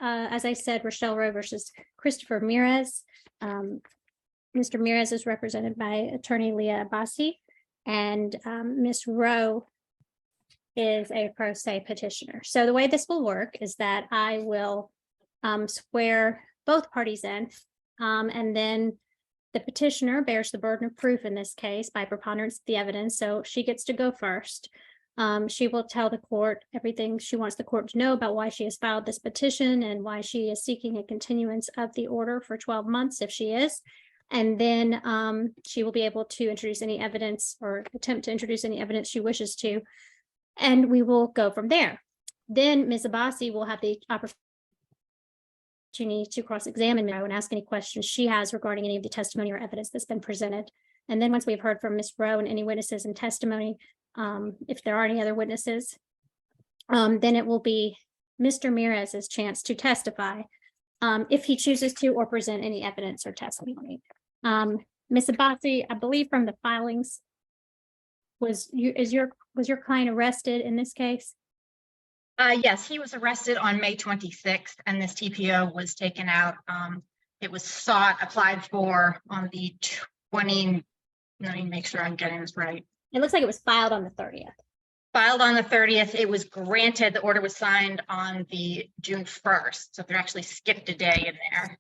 as I said, Rochelle Rowe versus Christopher Mirez. Mr. Mirez is represented by attorney Leah Abbasi, and Ms. Rowe is a pro se petitioner. So the way this will work is that I will swear both parties in, and then the petitioner bears the burden of proof in this case by preponderance of the evidence. So she gets to go first. She will tell the court everything she wants the court to know about why she has filed this petition and why she is seeking a continuance of the order for 12 months if she is. And then she will be able to introduce any evidence or attempt to introduce any evidence she wishes to. And we will go from there. Then Ms. Abbasi will have the opportunity to cross-examine Rowe and ask any questions she has regarding any of the testimony or evidence that's been presented. And then once we've heard from Ms. Rowe and any witnesses and testimony, if there are any other witnesses, then it will be Mr. Mirez's chance to testify if he chooses to or present any evidence or testimony. Ms. Abbasi, I believe from the filings, was your client arrested in this case? Yes, he was arrested on May 26th, and this TPO was taken out. It was applied for on the 20. Let me make sure I'm getting this right. It looks like it was filed on the 30th. Filed on the 30th. It was granted. The order was signed on the June 1st. So they actually skipped a day in there.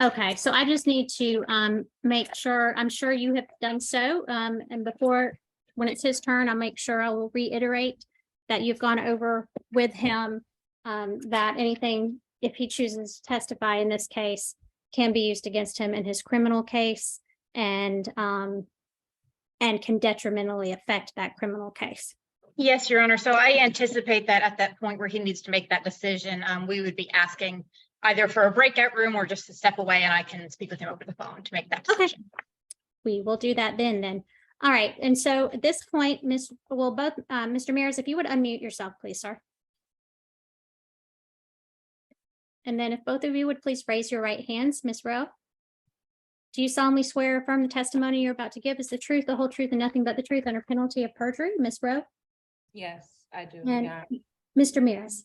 Okay, so I just need to make sure, I'm sure you have done so. And before, when it's his turn, I'll make sure I will reiterate that you've gone over with him that anything, if he chooses to testify in this case, can be used against him in his criminal case and can detrimentally affect that criminal case. Yes, Your Honor. So I anticipate that at that point where he needs to make that decision, we would be asking either for a breakout room or just to step away, and I can speak with him over the phone to make that decision. Okay. We will do that then. All right. And so at this point, Mr. Mirez, if you would unmute yourself, please, sir. And then if both of you would please raise your right hands, Ms. Rowe. Do you solemnly swear or affirm the testimony you're about to give is the truth, the whole truth, and nothing but the truth under penalty of perjury? Ms. Rowe? Yes, I do. And yeah. Mr. Mirez?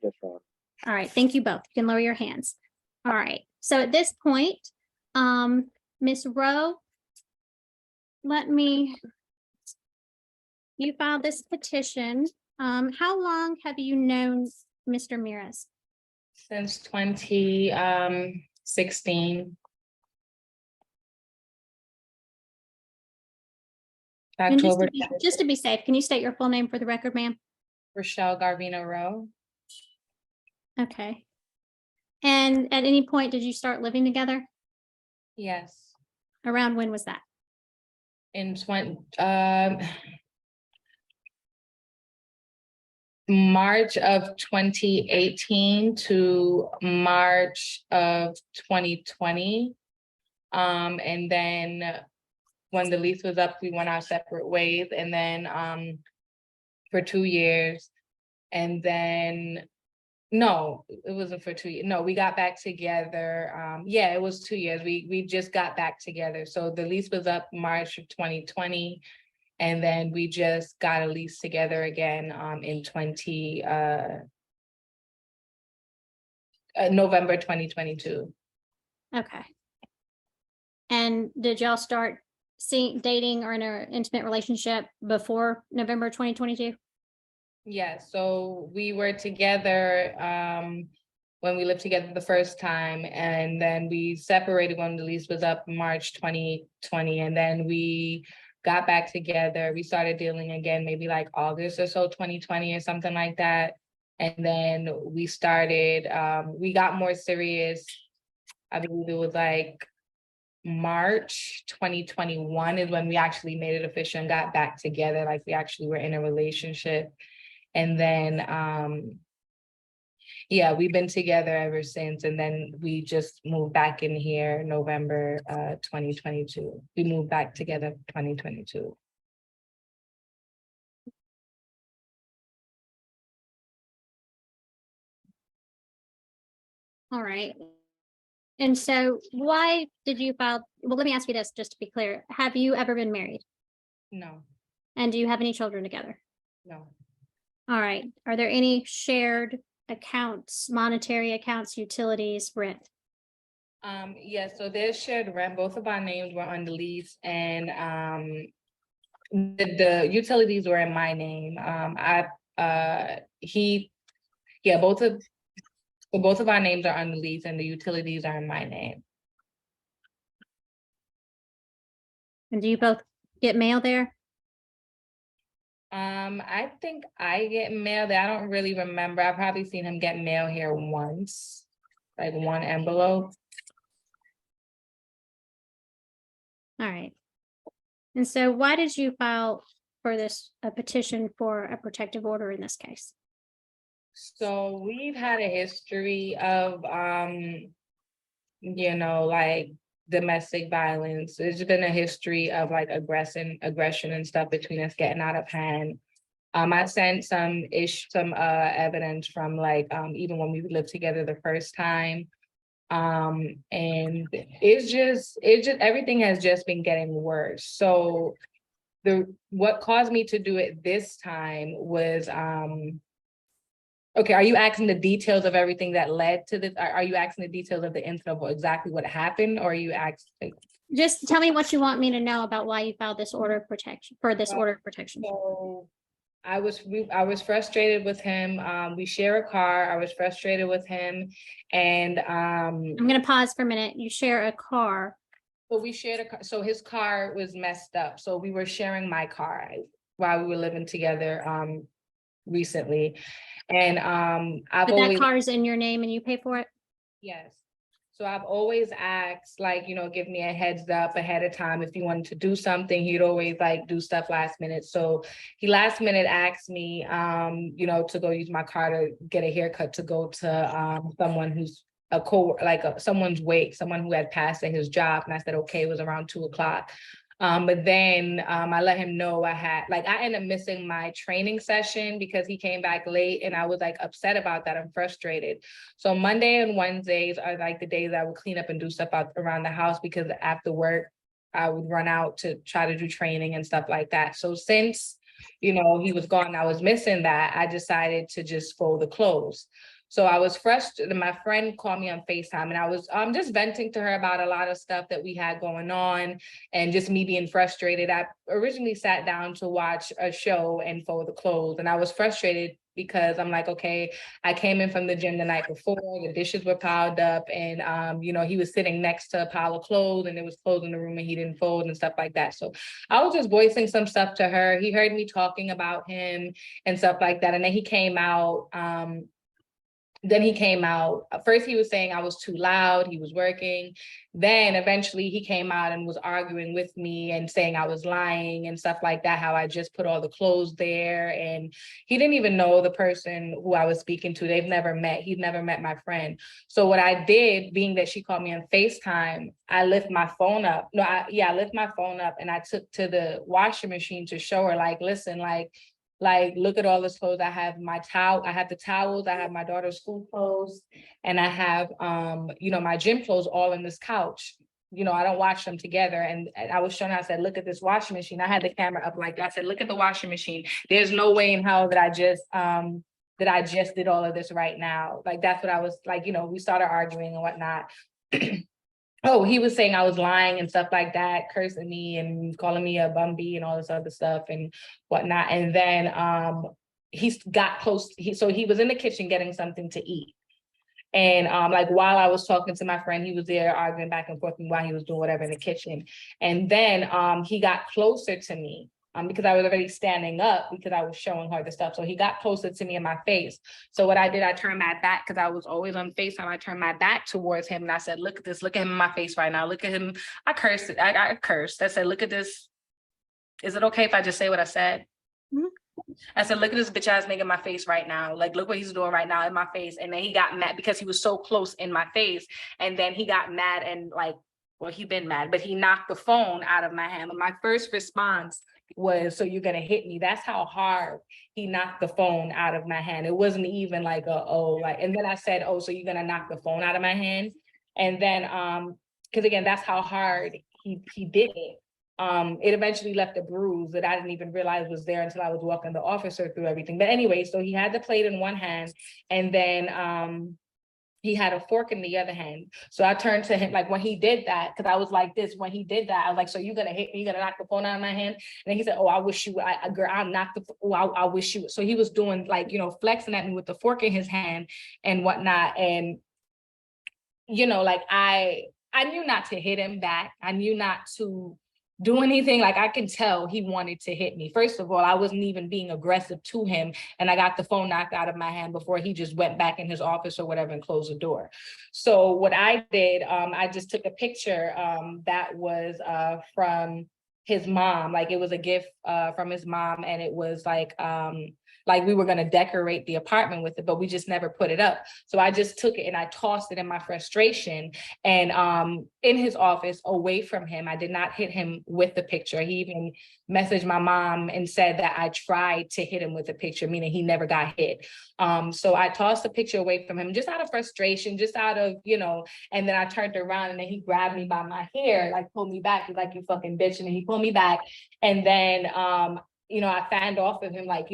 Yes, Ron. All right. Thank you both. You can lower your hands. All right. So at this point, Ms. Rowe, you filed this petition. How long have you known Mr. Mirez? Since 2016. And October. just to be safe, can you state your full name for the record, ma'am? Rochelle Garvino Rowe. Okay. And at any point, did you start living together? Yes. Around when was that? In March of 2018 to March of 2020. And then when the lease was up, we went our separate ways, and then for 2 years. And then no, it wasn't for 2 years. No, we got back together. Yeah, it was 2 years. We just got back together. So the lease was up March of 2020. And then we just got a lease together again in November 2022. Okay. And did y'all start dating or in an intimate relationship before November 2022? Yeah, so we were together when we lived together the first time, and then we separated when the lease was up March 2020, and then we got back together. We started dealing again, maybe like August or so, 2020 or something like that. And then we got more serious. I believe it was like March 2021 is when we actually made it official and got back together. Like we actually were in a relationship. And then, yeah, we've been together ever since. And then we just moved back in here November 2022. We moved back together 2022. All right. And so why did you file? Well, let me ask you this just to be clear. Have you ever been married? No. And do you have any children together? No. All right. Are there any shared accounts, monetary accounts, utilities, rent? Yeah, so there's shared rent. Both of our names were on the lease, and the utilities were in my name. Yeah, both of our names are on the lease, and the utilities are in my name. And do you both get mail there? I think I get mail there. I don't really remember. I've probably seen him get mail here once, like one envelope. All right. And so why did you file for this, a petition for a protective order in this case? So we've had a history of, like domestic violence. There's been a history of like aggression and stuff between us getting out of hand. I sent some evidence from like, even when we lived together the first time. And it's just, everything has just been getting worse. So what caused me to do it this time was, okay, are you asking the details of everything that led to this? Are you asking the details of the incident of exactly what happened, or are you asking? Just tell me what you want me to know about why you filed this order of protection, for this order of protection. So I was frustrated with him. We share a car. I was frustrated with him, and I'm going to pause for a minute. You share a car. but we shared a car. So his car was messed up. So we were sharing my car while we were living together recently. And I've But always, that car is in your name and you pay for it? yes. So I've always asked, like, give me a heads up ahead of time. If you wanted to do something, he'd always like do stuff last minute. So he last minute asked me, to go use my car to get a haircut, to go to someone who's someone's wake, someone who had passed at his job. And I said, okay, it was around 2:00. But then I let him know I ended up missing my training session because he came back late, and I was like upset about that. I'm frustrated. So Monday and Wednesdays are like the days I would clean up and do stuff around the house, because after work, I would run out to try to do training and stuff like that. So since, he was gone, I was missing that, I decided to just fold the clothes. So I was frustrated. My friend called me on FaceTime, and I was just venting to her about a lot of stuff that we had going on, and just me being frustrated. I originally sat down to watch a show and fold the clothes, and I was frustrated because I'm like, okay, I came in from the gym the night before, the dishes were piled up, and he was sitting next to a pile of clothes, and there was clothes in the room and he didn't fold and stuff like that. So I was just voicing some stuff to her. He heard me talking about him and stuff like that. And then he came out. First he was saying I was too loud, he was working. Then eventually he came out and was arguing with me and saying I was lying and stuff like that, how I just put all the clothes there. And he didn't even know the person who I was speaking to. They've never met. He'd never met my friend. So what I did, being that she called me on FaceTime, I lift my phone up. I lift my phone up and I took to the washing machine to show her, like, listen, look at all this clothes. I have I have the towels, I have my daughter's school clothes, and I have my gym clothes all in this couch. I don't wash them together. And I was showing her, I said, look at this washing machine. I had the camera up like that. I said, look at the washing machine. There's no way in hell that I just did all of this right now. Like, that's what I was like, we started arguing and whatnot. Oh, he was saying I was lying and stuff like that, cursing me and calling me a bumby and all this other stuff and whatnot. And then he got close. So he was in the kitchen getting something to eat. And while I was talking to my friend, he was there arguing back and forth while he was doing whatever in the kitchen. And then he got closer to me. Because I was already standing up because I was showing her the stuff. So he got closer to me in my face. So what I did, I turned my back, because I was always on FaceTime. I turned my back towards him and I said, look at this, look at him in my face right now. Look at him. I cursed. I cursed. I said, look at this. Is it okay if I just say what I said? Mm-hmm. I said, look at this bitch ass nigga in my face right now. Like, look what he's doing right now in my face. And then he got mad because he was so close in my face. And then he got mad and he been mad, but he knocked the phone out of my hand. And my first response was, so you're gonna hit me? That's how hard he knocked the phone out of my hand. It wasn't even and then I said, oh, so you're gonna knock the phone out of my hand? And then because again, that's how hard he did it. It eventually left a bruise that I didn't even realize was there until I was walking the officer through everything. But anyway, so he had the plate in one hand, and then he had a fork in the other hand. So I turned to him, like when he did that, because I was like this, when he did that, I was like, so you're gonna hit me, you're gonna knock the phone out of my hand? And then he said, oh, I wish you, girl, I'll knock the, oh, I wish you. So he was doing like, flexing at me with the fork in his hand and whatnot. And, like I knew not to hit him back. I knew not to do anything. Like I can tell he wanted to hit me. First of all, I wasn't even being aggressive to him, and I got the phone knocked out of my hand before he just went back in his office or whatever and closed the door. So what I did, I just took a picture that was from his mom. Like it was a gift from his mom, and it was like we were going to decorate the apartment with it, but we just never put it up. So I just took it and I tossed it in my frustration, and in his office away from him. I did not hit him with the picture. He even messaged my mom and said that I tried to hit him with the picture, meaning he never got hit. So I tossed the picture away from him just out of frustration, just out of, and then I turned around and then he grabbed me by my hair, like pulled me back. He's like, you fucking bitch. And then he pulled me back. And then, I fanned off of him, like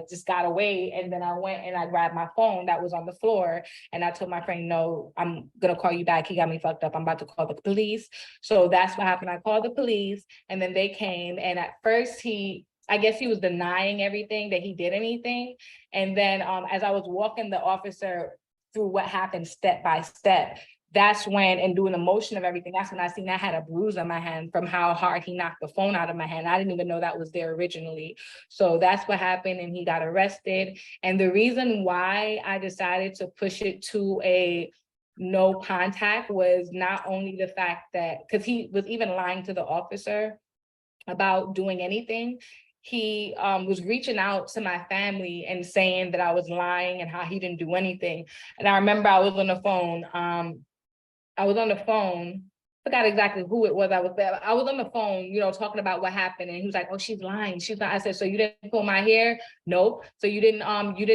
just got away. And then I went and I grabbed my phone that was on the floor. And I told my friend, no, I'm going to call you back. He got me fucked up. I'm about to call the police. So that's what happened. I called the police, and then they came. And at first I guess he was denying everything, that he did anything. And then as I was walking the officer through what happened step by step, that's when, and doing the motion of everything, that's when I seen I had a bruise on my hand from how hard he knocked the phone out of my hand. I didn't even know that was there originally. So that's what happened, and he got arrested. And the reason why I decided to push it to a no contact was not only the fact that, because he was even lying to the officer about doing anything. He was reaching out to my family and saying that I was lying and how he didn't do anything. And I remember I was on the phone. Forgot exactly who it was. I was on the phone, talking about what happened. And he was like, oh, she's lying. She's not. I said, so you didn't pull my hair? Nope. So you didn't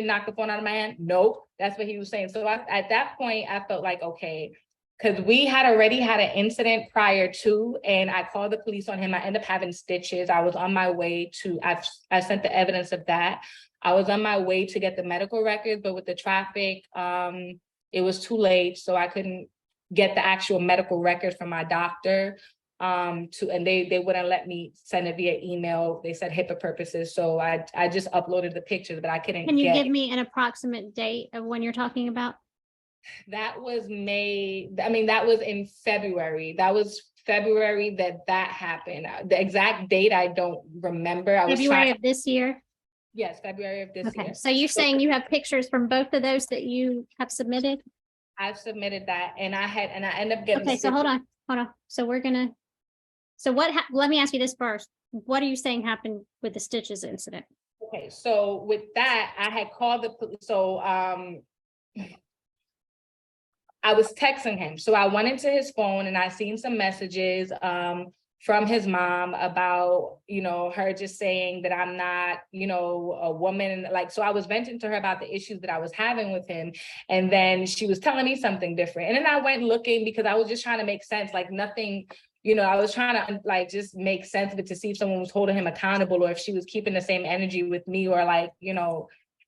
knock the phone out of my hand? Nope. That's what he was saying. So at that point, I felt like, okay, because we had already had an incident prior to, and I called the police on him. I ended up having stitches. I was on my way to, I sent the evidence of that. I was on my way to get the medical records, but with the traffic, it was too late. So I couldn't get the actual medical records from my doctor, and they wouldn't let me send it via email. They said HIPAA purposes. So I just uploaded the pictures, but I couldn't. Can you give me an approximate date of when you're talking about? That was that was in February. That was February that happened. The exact date I don't remember. February of this year? Yes, February of this year. Okay, so you're saying you have pictures from both of those that you have submitted? I've submitted that, and I ended up getting. Okay, so hold on. So let me ask you this first. What are you saying happened with the stitches incident? Okay, so with that, I had called the police. So I was texting him. So I went into his phone and I seen some messages from his mom about, her just saying that I'm not, a woman. So I was venting to her about the issues that I was having with him. And then she was telling me something different. And then I went looking because I was just trying to make sense, like nothing, I was trying to just make sense of it to see if someone was holding him accountable or if she was keeping the same energy with me or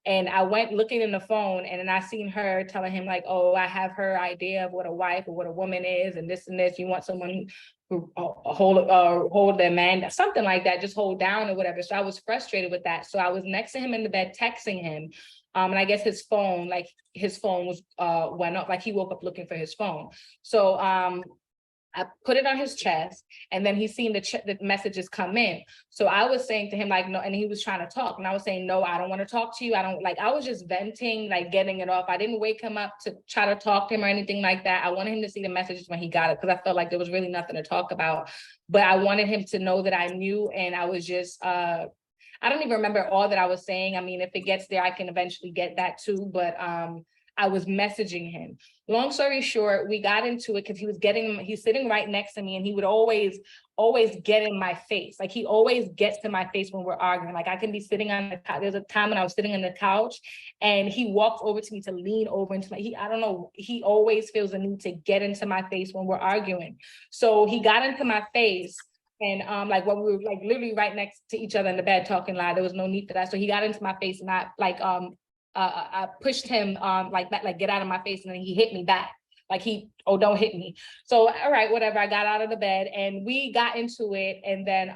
and I went looking in the phone, and then I seen her telling him like, oh, I have her idea of what a wife or what a woman is, and this. You want someone who hold their man, something like that, just hold down or whatever. So I was frustrated with that. So I was next to him in the bed texting him. And I guess his phone was went up, like he woke up looking for his phone. So I put it on his chest, and then he seen the messages come in. So I was saying to him like, no, and he was trying to talk, and I was saying, no, I don't want to talk to you. I was just venting, like getting it off. I didn't wake him up to try to talk to him or anything like that. I wanted him to see the messages when he got it, because I felt like there was really nothing to talk about, but I wanted him to know that I knew. And I was just, I don't even remember all that I was saying. I mean, if it gets there, I can eventually get that too, but I was messaging him. Long story short, we got into it because he's sitting right next to me, and he would always get in my face. Like he always gets to my face when we're arguing. Like I can be sitting on the couch. There's a time when I was sitting on the couch and he walks over to me to lean over into I don't know, he always feels the need to get into my face when we're arguing. So he got into my face, And like when we were like literally right next to each other in the bed talking loud, there was no need for that. So he got into my face and I pushed him like that, like get out of my face, and then he hit me back. Like oh, don't hit me. So all right, whatever. I got out of the bed and we got into it, and then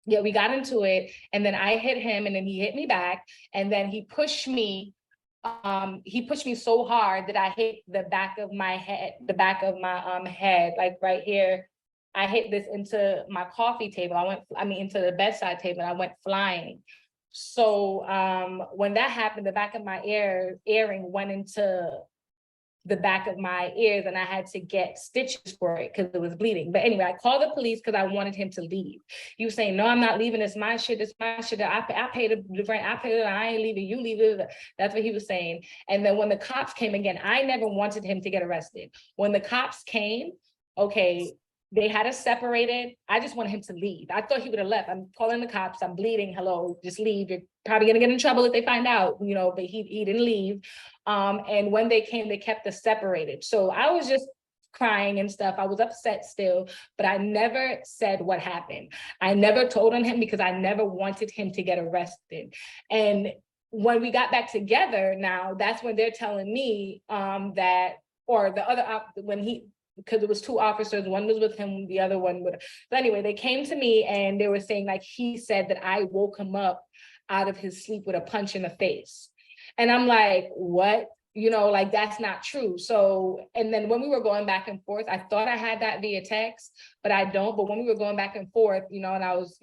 yeah, we got into it, and then I hit him, and then he hit me back, and then he pushed me. He pushed me so hard that I hit the back of my head, head, like right here. I hit this into my coffee table. Into the bedside table. I went flying. So when that happened, the back of my earring went into the back of my ears, and I had to get stitches for it because it was bleeding. But anyway, I called the police because I wanted him to leave. He was saying, no, I'm not leaving. It's my shit. It's my shit. I paid the rent. I paid it. I ain't leaving. You leave it. That's what he was saying. And then when the cops came again, I never wanted him to get arrested. When the cops came, okay, they had us separated. I just wanted him to leave. I thought he would have left. I'm calling the cops. I'm bleeding. Hello, just leave. You're probably gonna get in trouble if they find out, but he didn't leave. And when they came, they kept us separated. So I was just crying and stuff. I was upset still, but I never said what happened. I never told on him because I never wanted him to get arrested. And when we got back together now, that's when they're telling me because it was two officers, one was with him, the other one would. But anyway, they came to me and they were saying like he said that I woke him up out of his sleep with a punch in the face. And I'm like, what? Like that's not true. So, and then when we were going back and forth, I thought I had that via text, but I don't. But when we were going back and forth, and I was,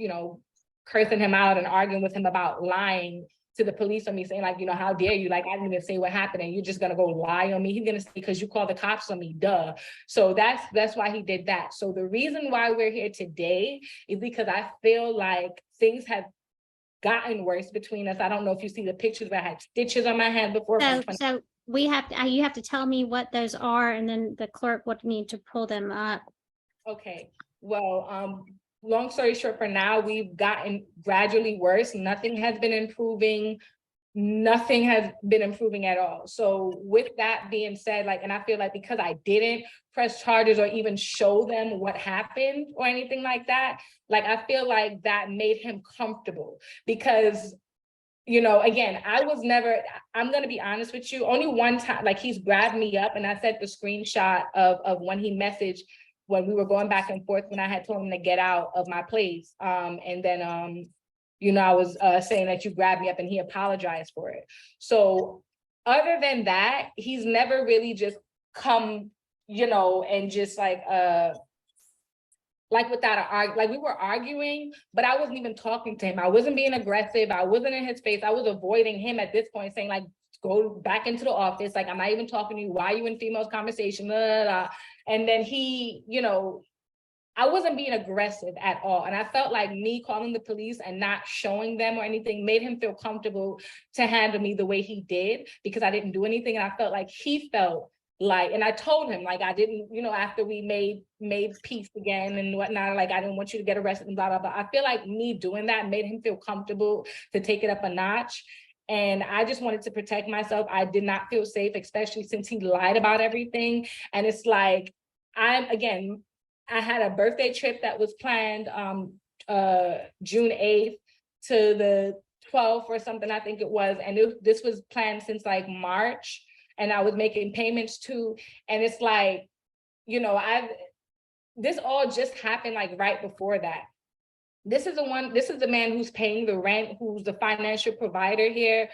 cursing him out and arguing with him about lying to the police on me, saying like, how dare you? Like, I didn't even say what happened and you're just gonna go lie on me. He's gonna say, because you called the cops on me, duh. So that's why he did that. So the reason why we're here today is because I feel like things have gotten worse between us. I don't know if you see the pictures, but I had stitches on my hand before. So you have to tell me what those are, and then the clerk would need to pull them up. Okay, well, long story short, for now, we've gotten gradually worse. Nothing has been improving. Nothing has been improving at all. So with that being said, and I feel like because I didn't press charges or even show them what happened or anything like that, I feel like that made him comfortable because, again, I'm going to be honest with you, only one time, he's grabbed me up and I sent the screenshot of when he messaged when we were going back and forth when I had told him to get out of my place. And then, I was saying that you grabbed me up and he apologized for it. So other than that, he's never really just come, and just without an argument, we were arguing, but I wasn't even talking to him. I wasn't being aggressive. I wasn't in his face. I was avoiding him at this point, saying go back into the office. I'm not even talking to you. Why are you in females conversation? Blah, blah, blah. And then he, I wasn't being aggressive at all. And I felt like me calling the police and not showing them or anything made him feel comfortable to handle me the way he did because I didn't do anything. And I felt like he felt and I told him I didn't, after we made peace again and whatnot, I didn't want you to get arrested and blah, blah, blah. I feel like me doing that made him feel comfortable to take it up a notch. And I just wanted to protect myself. I did not feel safe, especially since he lied about everything. And it's I had a birthday trip that was planned June 8th to the 12th or something, I think it was. And this was planned since March, and I was making payments too. And it's this all just happened right before that. This is the man who's paying the rent, who's the financial provider here.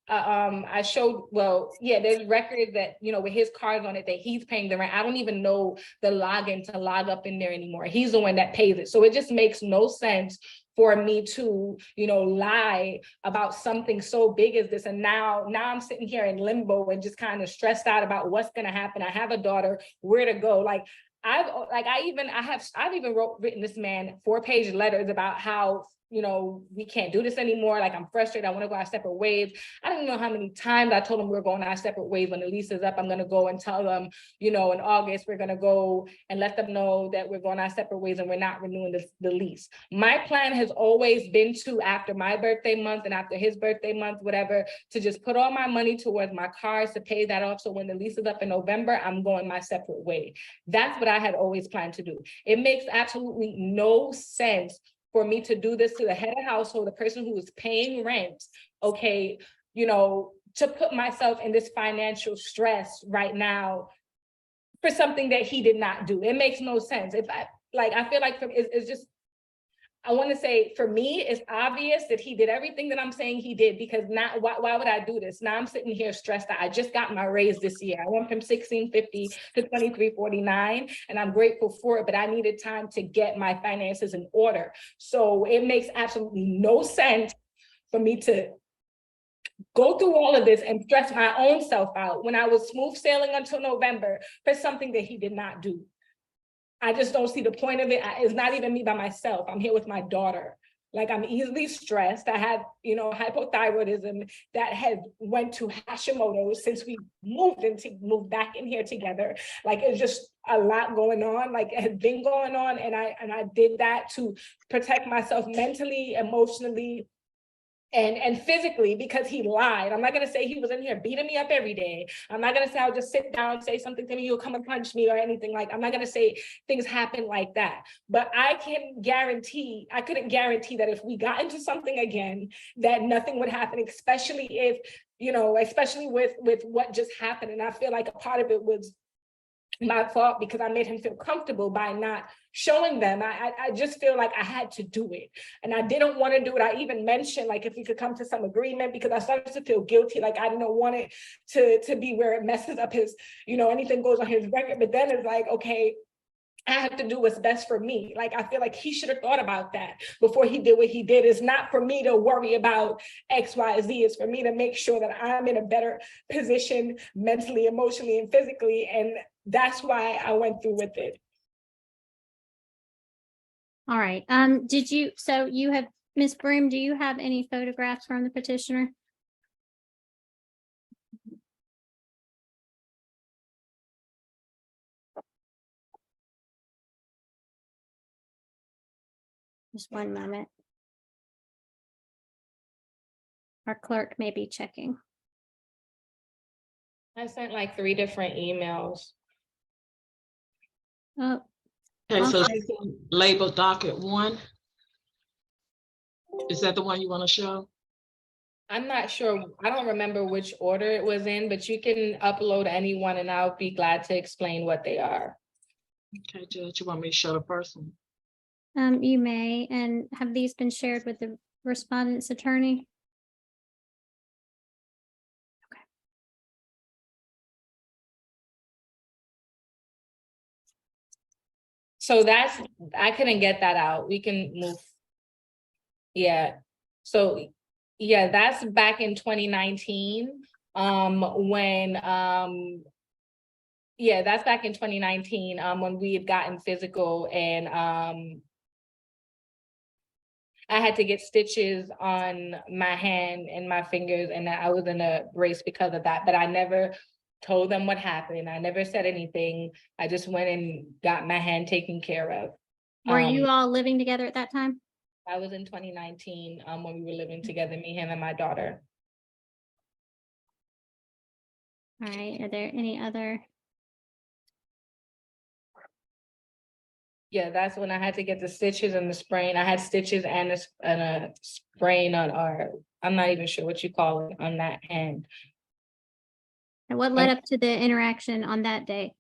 I showed, there's records that, with his cards on it that he's paying the rent. I don't even know the login to log up in there anymore. He's the one that pays it. So it just makes no sense for me to, lie about something so big as this. And now I'm sitting here in limbo and just kind of stressed out about what's going to happen. I have a daughter, where to go. I've even written this man 4-page letters about how, we can't do this anymore. Like, I'm frustrated. I want to go our separate ways. I don't know how many times I told them we're going our separate ways. When the lease is up, I'm going to go and tell them, in August, we're going to go and let them know that we're going our separate ways and we're not renewing the lease. My plan has always been to, after my birthday month and after his birthday month, whatever, to just put all my money towards my cars to pay that off. So when the lease is up in November, I'm going my separate way. That's what I had always planned to do. It makes absolutely no sense for me to do this to the head of household, the person who is paying rent, okay, to put myself in this financial stress right now for something that he did not do. It makes no sense. I feel like it's just, I want to say, for me, it's obvious that he did everything that I'm saying he did, because now, why would I do this? Now I'm sitting here stressed out. I just got my raise this year. I went from $16.50 to $23.49, and I'm grateful for it, but I needed time to get my finances in order. So it makes absolutely no sense for me to go through all of this and stress my own self out when I was smooth sailing until November for something that he did not do. I just don't see the point of it. It's not even me by myself. I'm here with my daughter. Like, I'm easily stressed. I have, hypothyroidism that had went to Hashimoto's since we moved back in here together. Like, it's just a lot going on. Like, it has been going on, and I did that to protect myself mentally, emotionally, and physically, because he lied. I'm not going to say he was in here beating me up every day. I'm not going to say I'll just sit down, say something to me, you'll come and punch me or anything. I'm not going to say things happen like that. But I couldn't guarantee that if we got into something again, that nothing would happen, especially if, especially with what just happened. And I feel like a part of it was my fault, because I made him feel comfortable by not showing them. I just feel like I had to do it, and I didn't want to do it. I even mentioned, like, if we could come to some agreement, because I started to feel guilty. Like, I didn't want it to be where it messes up his, anything goes on his record. But then it's like, okay, I have to do what's best for me. Like, I feel like he should have thought about that before he did what he did. It's not for me to worry about X, Y, Z. It's for me to make sure that I'm in a better position mentally, emotionally, and physically. And that's why I went through with it. All right. So you have, Ms. Broom, do you have any photographs from the petitioner? Just one moment. Our clerk may be checking. I sent like 3 different emails. Oh, Okay, so okay. she's labeled docket 1. Is that the one you want to show? I'm not sure. I don't remember which order it was in, but you can upload anyone and I'll be glad to explain what they are. Okay, Judge, you want me to show the person? You may. And have these been shared with the respondent's attorney? So I couldn't get that out. We can move. Yeah. So yeah, that's back in 2019. Yeah, that's back in 2019, when we had gotten physical, and I had to get stitches on my hand and my fingers, and I was in a brace because of that. But I never told them what happened. I never said anything. I just went and got my hand taken care of. Were you all living together at that time? I was in 2019, when we were living together, me, him, and my daughter. All right. Are there any other? Yeah, that's when I had to get the stitches and the sprain. I had stitches and a sprain on, or I'm not even sure what you call it, on that hand. And what led up to the interaction on that day?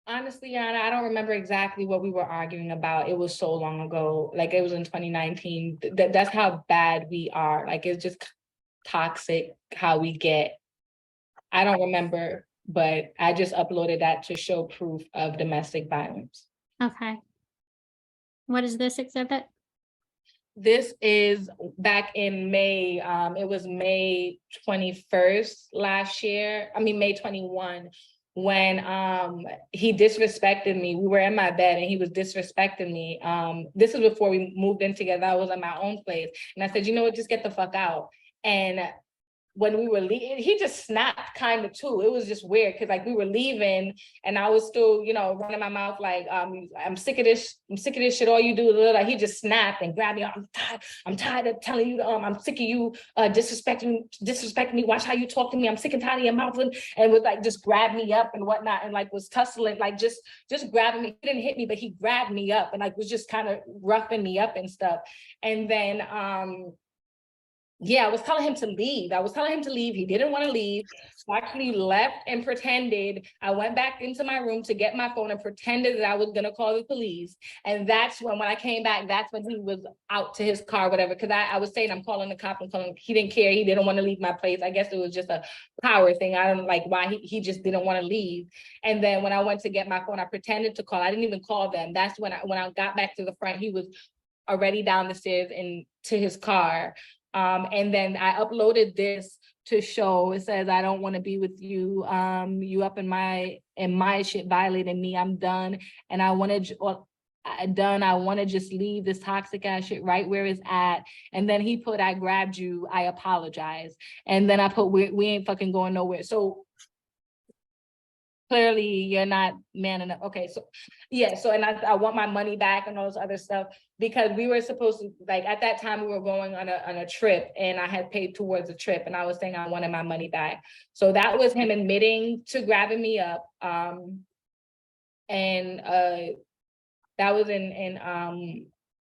Honestly, Yana, I don't remember exactly what we were arguing about. It was so long ago. Like, it was in 2019. That's how bad we are. Like, it's just toxic how we get. I don't remember, but I just uploaded that to show proof of domestic violence. Okay. What is this exhibit? This is back in May. It was May 21st last year. I mean, May 21, when he disrespected me. We were in my bed and he was disrespecting me. This is before we moved in together. I was at my own place. And I said, you know what, just get the fuck out. And when we were leaving, he just snapped kind of too. It was just weird because like we were leaving and I was still, you know, running my mouth like, I'm sick of this shit. All you do is like, he just snapped and grabbed me. I'm tired of telling you, I'm sick of you disrespecting me. Watch how you talk to me. I'm sick and tired of your mouth. And was like, just grabbed me up and whatnot. And like was tussling, like just grabbing me. He didn't hit me, but he grabbed me up and like was just kind of roughing me up and stuff. And then, yeah, I was telling him to leave. He didn't want to leave. So I actually left and pretended. I went back into my room to get my phone and pretended that I was going to call the police. And that's when I came back, that's when he was out to his car, whatever. Because I was saying, I'm calling the cop. He didn't care. He didn't want to leave my place. I guess it was just a power thing. I don't like why he just didn't want to leave. And then when I went to get my phone, I pretended to call. I didn't even call them. That's when I got back to the front, he was already down the stairs and to his car. And then I uploaded this to show, it says, I don't want to be with you. You up in my shit violating me. I'm done. And I want to just leave this toxic ass shit right where it's at. And then he put, I grabbed you. I apologize. And then I put, we ain't fucking going nowhere. So clearly you're not man enough. Okay, so yeah, so and I want my money back and all this other stuff because we were supposed to, like at that time we were going on a trip and I had paid towards the trip and I was saying I wanted my money back. So that was him admitting to grabbing me up. And that was in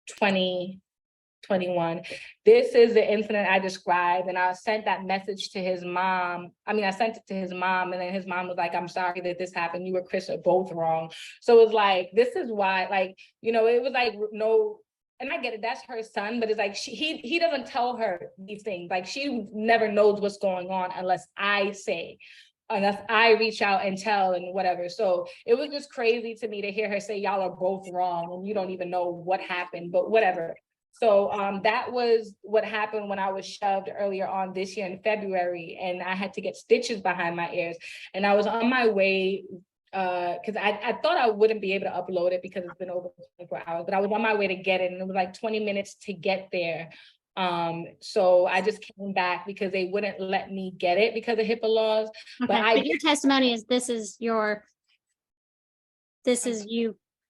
2021. This is the incident I described, and I sent that message to his mom. I sent it to his mom, and then his mom was like, I'm sorry that this happened. You and Chris are both wrong. So it was like, this is why, like, you know, it was like, no, and I get it, that's her son, but it's like, he doesn't tell her these things. Like, she never knows what's going on unless I say, unless I reach out and tell and whatever. So it was just crazy to me to hear her say, y'all are both wrong, and you don't even know what happened, but whatever. So that was what happened when I was shoved earlier on this year in February, and I had to get stitches behind my ears. And I was on my way, because I thought I wouldn't be able to upload it because it's been over 24 hours, but I was on my way to get it, and it was like 20 minutes to get there. So I just came back because they wouldn't let me get it because of HIPAA laws. Okay, but your testimony is this is you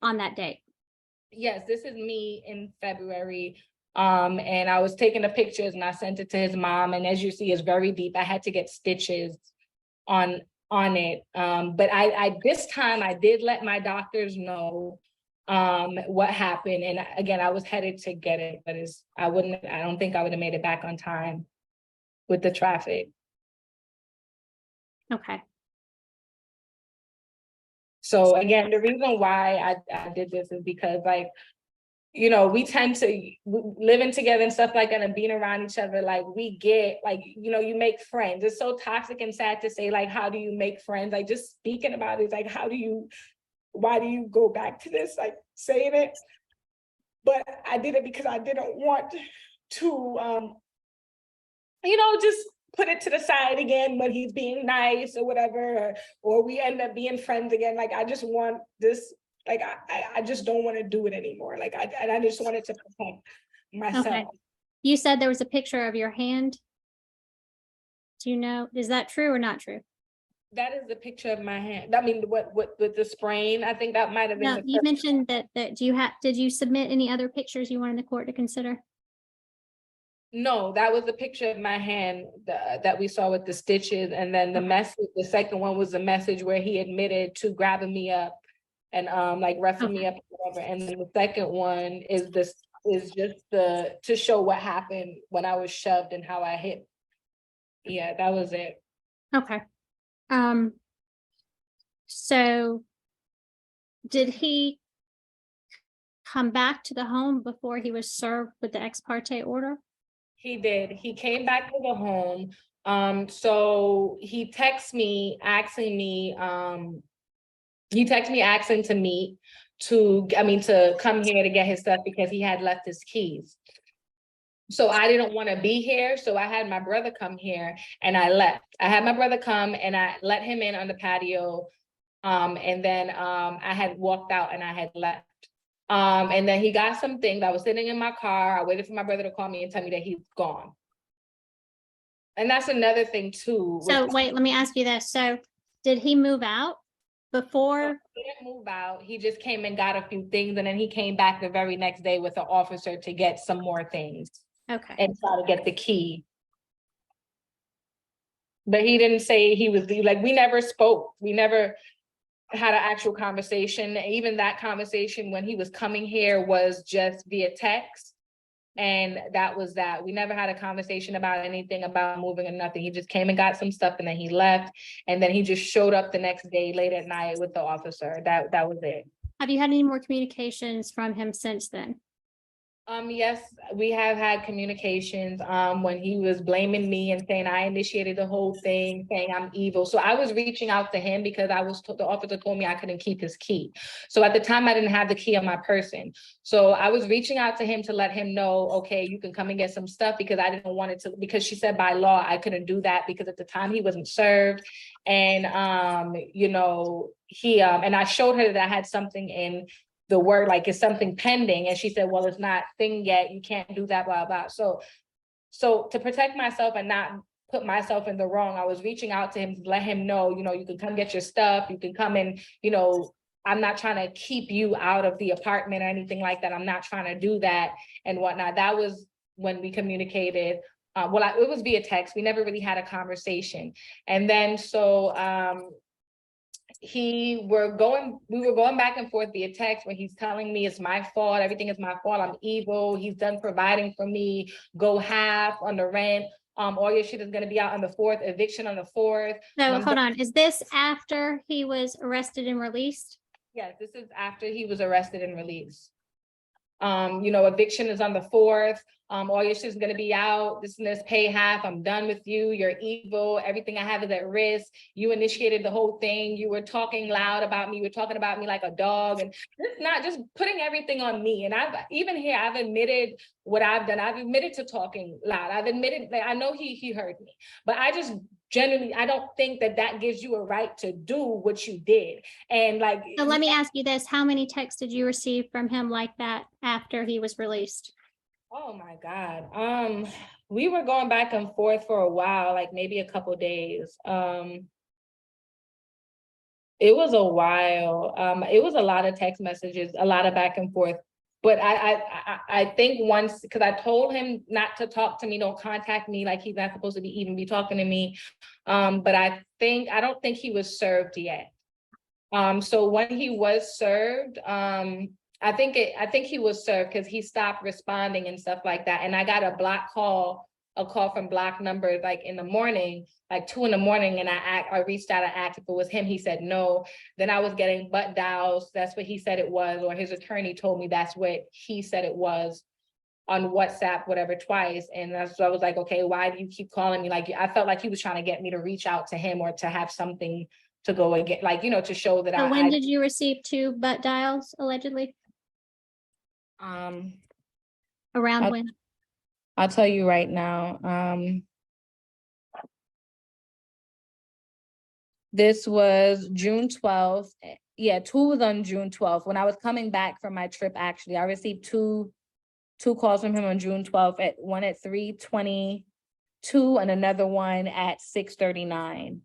on that date. Yes, this is me in February. And I was taking the pictures and I sent it to his mom. And as you see, it's very deep. I had to get stitches on it. But I this time I did let my doctors know what happened. And again, I was headed to get it, but I don't think I would have made it back on time with the traffic. Okay. So again, the reason why I did this is because, like, you know, we tend to living together and stuff like that and being around each other, like we get, like, you know, you make friends. It's so toxic and sad to say, like, how do you make friends? Like, just speaking about it, like, why do you go back to this, like saying it? But I did it because I didn't want to, you know, just put it to the side again when he's being nice or whatever, or we end up being friends again. Like, I just want this, like, I just don't want to do it anymore. Like, I just wanted to protect myself. Okay. You said there was a picture of your hand. Do you know, is that true or not true? That is the picture of my hand. I mean, what with the sprain, I think that might have been. No, you mentioned that did you submit any other pictures you wanted the court to consider? No, that was the picture of my hand that we saw with the stitches. And then the message, the second one was the message where he admitted to grabbing me up and like roughing me up or whatever. And then the second one is just to show what happened when I was shoved and how I hit. Yeah, that was it. Okay. So did he come back to the home before he was served with the ex parte order? He did. He came back to the home. So he texted me asking to meet, to come here to get his stuff because he had left his keys. So I didn't want to be here. So I had my brother come here and I left. I had my brother come and I let him in on the patio. And then I had walked out and I had left. And then he got some things. I was sitting in my car. I waited for my brother to call me and tell me that he's gone. And that's another thing too. So wait, let me ask you this. So did he move out before? He didn't move out. He just came and got a few things, and then he came back the very next day with an officer to get some more things Okay. and try to get the key. But he didn't say he was like, we never spoke. We never had an actual conversation. Even that conversation when he was coming here was just via text. And that was that. We never had a conversation about anything about moving or nothing. He just came and got some stuff and then he left. And then he just showed up the next day late at night with the officer. That was it. Have you had any more communications from him since then? Yes, we have had communications, when he was blaming me and saying I initiated the whole thing, saying I'm evil. So I was reaching out to him because the officer told me I couldn't keep his key. So at the time I didn't have the key on my person. So I was reaching out to him to let him know, okay, you can come and get some stuff, because I didn't want it to, because she said by law I couldn't do that because at the time he wasn't served. And you know, he and I showed her that I had something in the word, like it's something pending, and she said, well, it's not thing yet, you can't do that, blah blah. So to protect myself and not put myself in the wrong, I was reaching out to him to let him know, you know, you can come get your stuff, you can come and, you know, I'm not trying to keep you out of the apartment or anything like that. I'm not trying to do that and whatnot. That was when we communicated. It was via text. We never really had a conversation. And then we were going back and forth via text when he's telling me it's my fault, everything is my fault, I'm evil, he's done providing for me, go half on the rent, all your shit is gonna be out on the 4th, eviction on the 4th. So hold on, is this after he was arrested and released? Yes, this is after he was arrested and released. You know, eviction is on the 4th. All your shit's gonna be out. This and this, pay half. I'm done with you. You're evil. Everything I have is at risk. You initiated the whole thing. You were talking loud about me. You were talking about me like a dog, and it's not just putting everything on me. And I've admitted what I've done. I've admitted to talking loud. I've admitted that I know he heard me, but I just genuinely, I don't think that gives you a right to do what you did. And like, So let me ask you this, how many texts did you receive from him like that after he was released? oh my God. We were going back and forth for a while, like maybe a couple days. It was a while. It was a lot of text messages, a lot of back and forth. But I think once, because I told him not to talk to me, don't contact me, like he's not supposed to even be talking to me. But I don't think he was served yet. So when he was served, I think he was served because he stopped responding and stuff like that. And I got a call from block number like in the morning, like 2 a.m, and I reached out and asked if it was him. He said no. Then I was getting butt dials. That's what he said it was, or his attorney told me that's what he said it was on WhatsApp, whatever, twice. And so I was like, okay, why do you keep calling me? Like, I felt like he was trying to get me to reach out to him or to have something to go and get, like, you know, to show that So when did you receive 2 butt dials allegedly? Around when? I'll tell you right now. This was June 12th. Yeah, 2 was on June 12th. When I was coming back from my trip, actually, I received two calls from him on June 12th, one at 3:22 and another one at 6:39.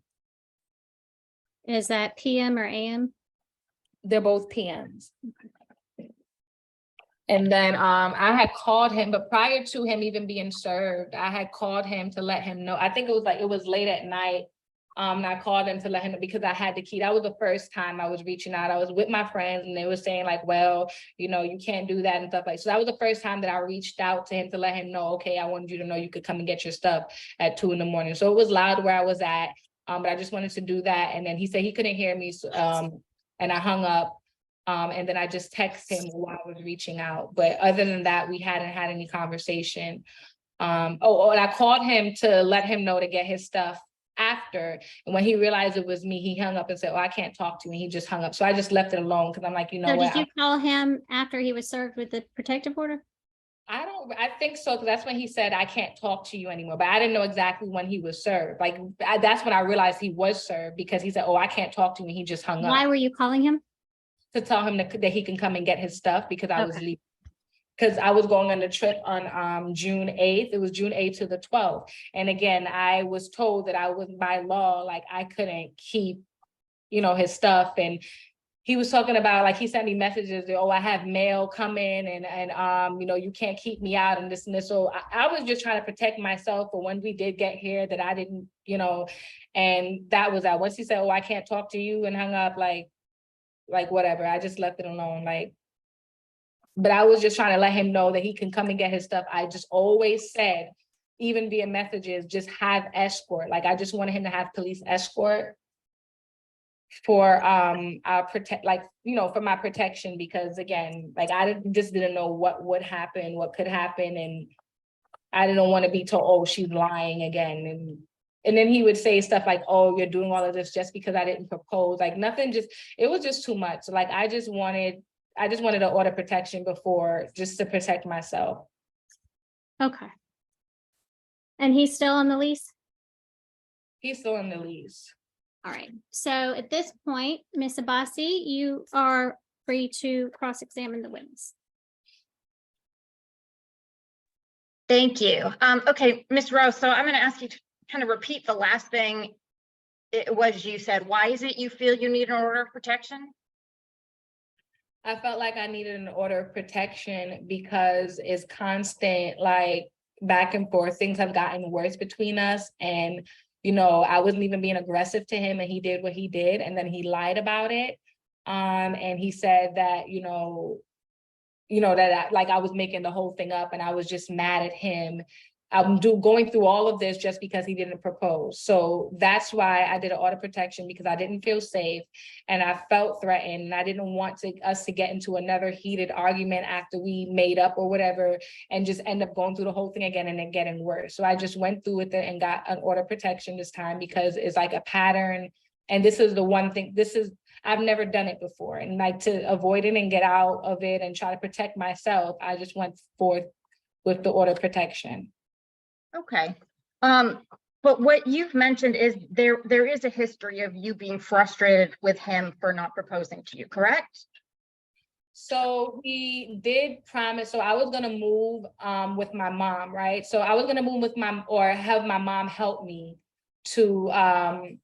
Is that PM or AM? They're both PMs. And then I had called him, but prior to him even being served, I had called him to let him know. I think it was late at night. And I called him to let him know because I had the key. That was the first time I was reaching out. I was with my friends and they were saying like, well, you know, you can't do that and stuff like. So that was the first time that I reached out to him to let him know, okay, I wanted you to know you could come and get your stuff at 2 a.m. So it was loud where I was at, but I just wanted to do that. And then he said he couldn't hear me, so, and I hung up. And then I just texted him while I was reaching out. But other than that, we hadn't had any conversation. And I called him to let him know to get his stuff after. And when he realized it was me, he hung up and said, oh, I can't talk to you. And he just hung up. So I just left it alone because I'm like, you know So what? did you call him after he was served with the protective order? I don't I think so, because that's when he said, I can't talk to you anymore, but I didn't know exactly when he was served. Like, that's when I realized he was served, because he said, oh, I can't talk to you, and he just hung Why up were you calling him? to tell him that he can come and get his stuff, because I was Okay. leaving. Because I was going on a trip on June 8th. It was June 8th to the 12th. And again, I was told that I was, by law, like I couldn't keep, his stuff. And he was talking about, like, he sent me messages that, oh, I have mail coming, and you can't keep me out, and this and this. So I was just trying to protect myself for when we did get here, that I didn't, and that was that. Once he said, oh, I can't talk to you, and hung up, like whatever, I just left it alone. Like, but I was just trying to let him know that he can come and get his stuff. I just always said, even via messages, just have escort. Like, I just wanted him to have police escort for our for my protection, because again, like, just didn't know what would happen, what could happen, and I didn't want to be told, oh, she's lying again. And then he would say stuff like, oh, you're doing all of this just because I didn't propose. Like, nothing, it was just too much. Like, I just wanted to order protection before, just to protect myself. Okay. And he's still on the lease? He's still in the lease. All right. So at this point, Ms. Abbasi, you are free to cross-examine the witness. Thank you. Okay, Ms. Rose, so I'm going to ask you to kind of repeat the last thing it was you said. Why is it you feel you need an order of protection? I felt like I needed an order of protection because it's constant, like, back and forth. Things have gotten worse between us, and I wasn't even being aggressive to him, and he did what he did, and then he lied about it. And he said that, that I was making the whole thing up, and I was just mad at him. I'm going through all of this just because he didn't propose. So that's why I did an order of protection, because I didn't feel safe, and I felt threatened, and I didn't want us to get into another heated argument after we made up or whatever, and just end up going through the whole thing again and it getting worse. So I just went through with it and got an order of protection this time, because it's like a pattern. And this is the one thing, I've never done it before. And like, to avoid it and get out of it and try to protect myself, I just went forth with the order of protection. Okay. But what you've mentioned is there is a history of you being frustrated with him for not proposing to you, correct? So he did promise. So I was going to move with my mom, right? So I was going to move with or have my mom help me to, I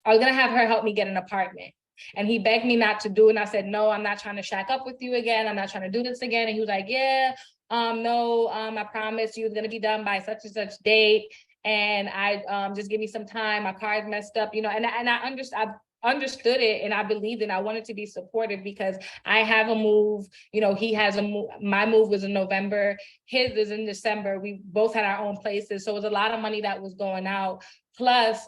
was going to have her help me get an apartment. And he begged me not to do it. And I said, no, I'm not trying to shack up with you again. I'm not trying to do this again. And he was like, yeah, no, I promise you it's going to be done by such and such date. And I just give me some time. My car is messed up, and I understood it, and I believed, and I wanted to be supportive, because I have a move, he has a move. My move was in November, his is in December. We both had our own places, so it was a lot of money that was going out. Plus,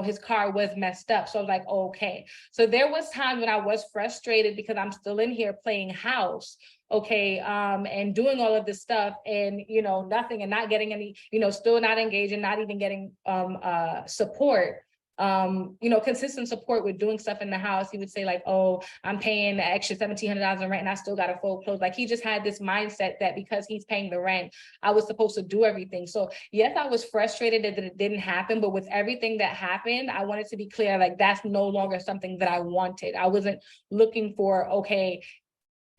his car was messed up. So I was like, okay. So there was times when I was frustrated, because I'm still in here playing house, okay, and doing all of this stuff, and nothing, and not getting any, still not engaging, not even getting support. Consistent support with doing stuff in the house. He would say like, oh, I'm paying the extra $1,700 in rent and I still got to fold clothes. Like, he just had this mindset that because he's paying the rent, I was supposed to do everything. So yes, I was frustrated that it didn't happen, but with everything that happened, I wanted to be clear, like, that's no longer something that I wanted. I wasn't looking for, okay,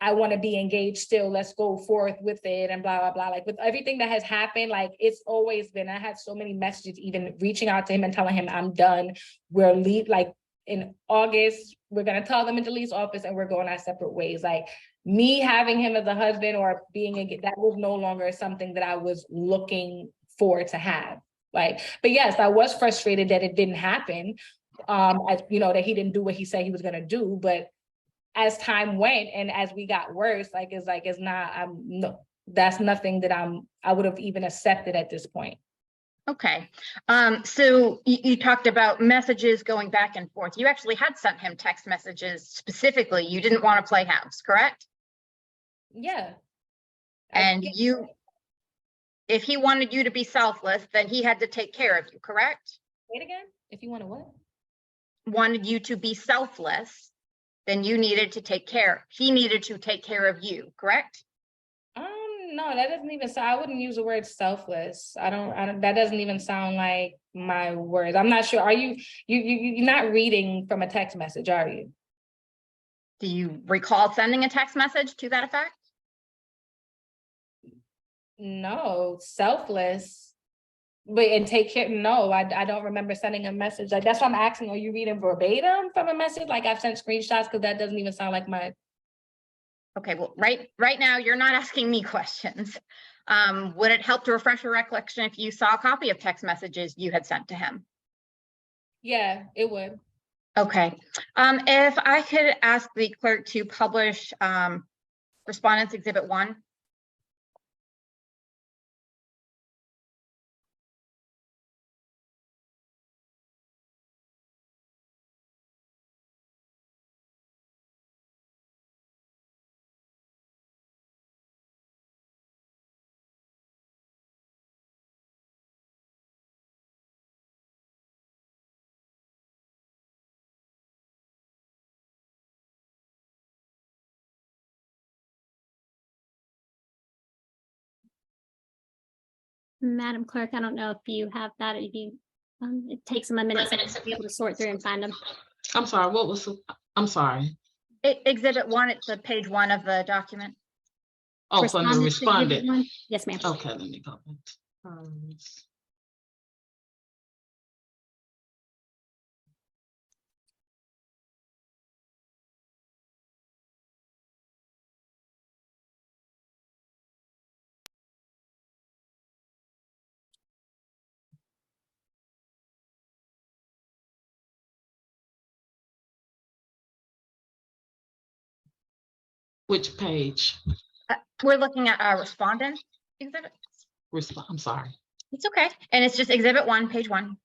I want to be engaged still, let's go forth with it, and blah, blah, blah. Like, with everything that has happened, like, it's always been, I had so many messages, even reaching out to him and telling him I'm done. We're like, in August, we're going to tell them in the lease office, and we're going our separate ways. Like, me having him as a husband or being that was no longer something that I was looking for to have. Like, but yes, I was frustrated that it didn't happen. That he didn't do what he said he was going to do, but as time went and as we got worse, it's not, that's nothing that I would have even accepted at this point. Okay. So you talked about messages going back and forth. You actually had sent him text messages specifically. You didn't want to play house, correct? Yeah. And if he wanted you to be selfless, then he had to take care of you, correct? Wait again? If you want to what? Wanted you to be selfless, then you needed to take care. He needed to take care of you, correct? No, that doesn't even sound, I wouldn't use the word selfless. I don't, that doesn't even sound like my words. I'm not sure. Are you're not reading from a text message, are you? Do you recall sending a text message to that effect? No, selfless. But and take care. No, I don't remember sending a message. Like that's why I'm asking, are you reading verbatim from a message? Like I've sent screenshots because that doesn't even sound like my. Okay, well, right now, you're not asking me questions. Would it help to refresh your recollection if you saw a copy of text messages you had sent to him? Yeah, it would. Okay, if I could ask the clerk to publish Respondents Exhibit 1. Madam Clerk, I don't know if you have that, if you, it takes them a minute to be able to sort through and find them. I'm sorry, what was, I'm sorry. Exhibit 1, it's the page 1 of the document. Oh, from the Respondents Exhibit respondent. 1? Yes, ma'am. Okay, let me go. Which page? We're looking at our respondent exhibit. I'm sorry. It's okay. And it's just Exhibit 1, page 1.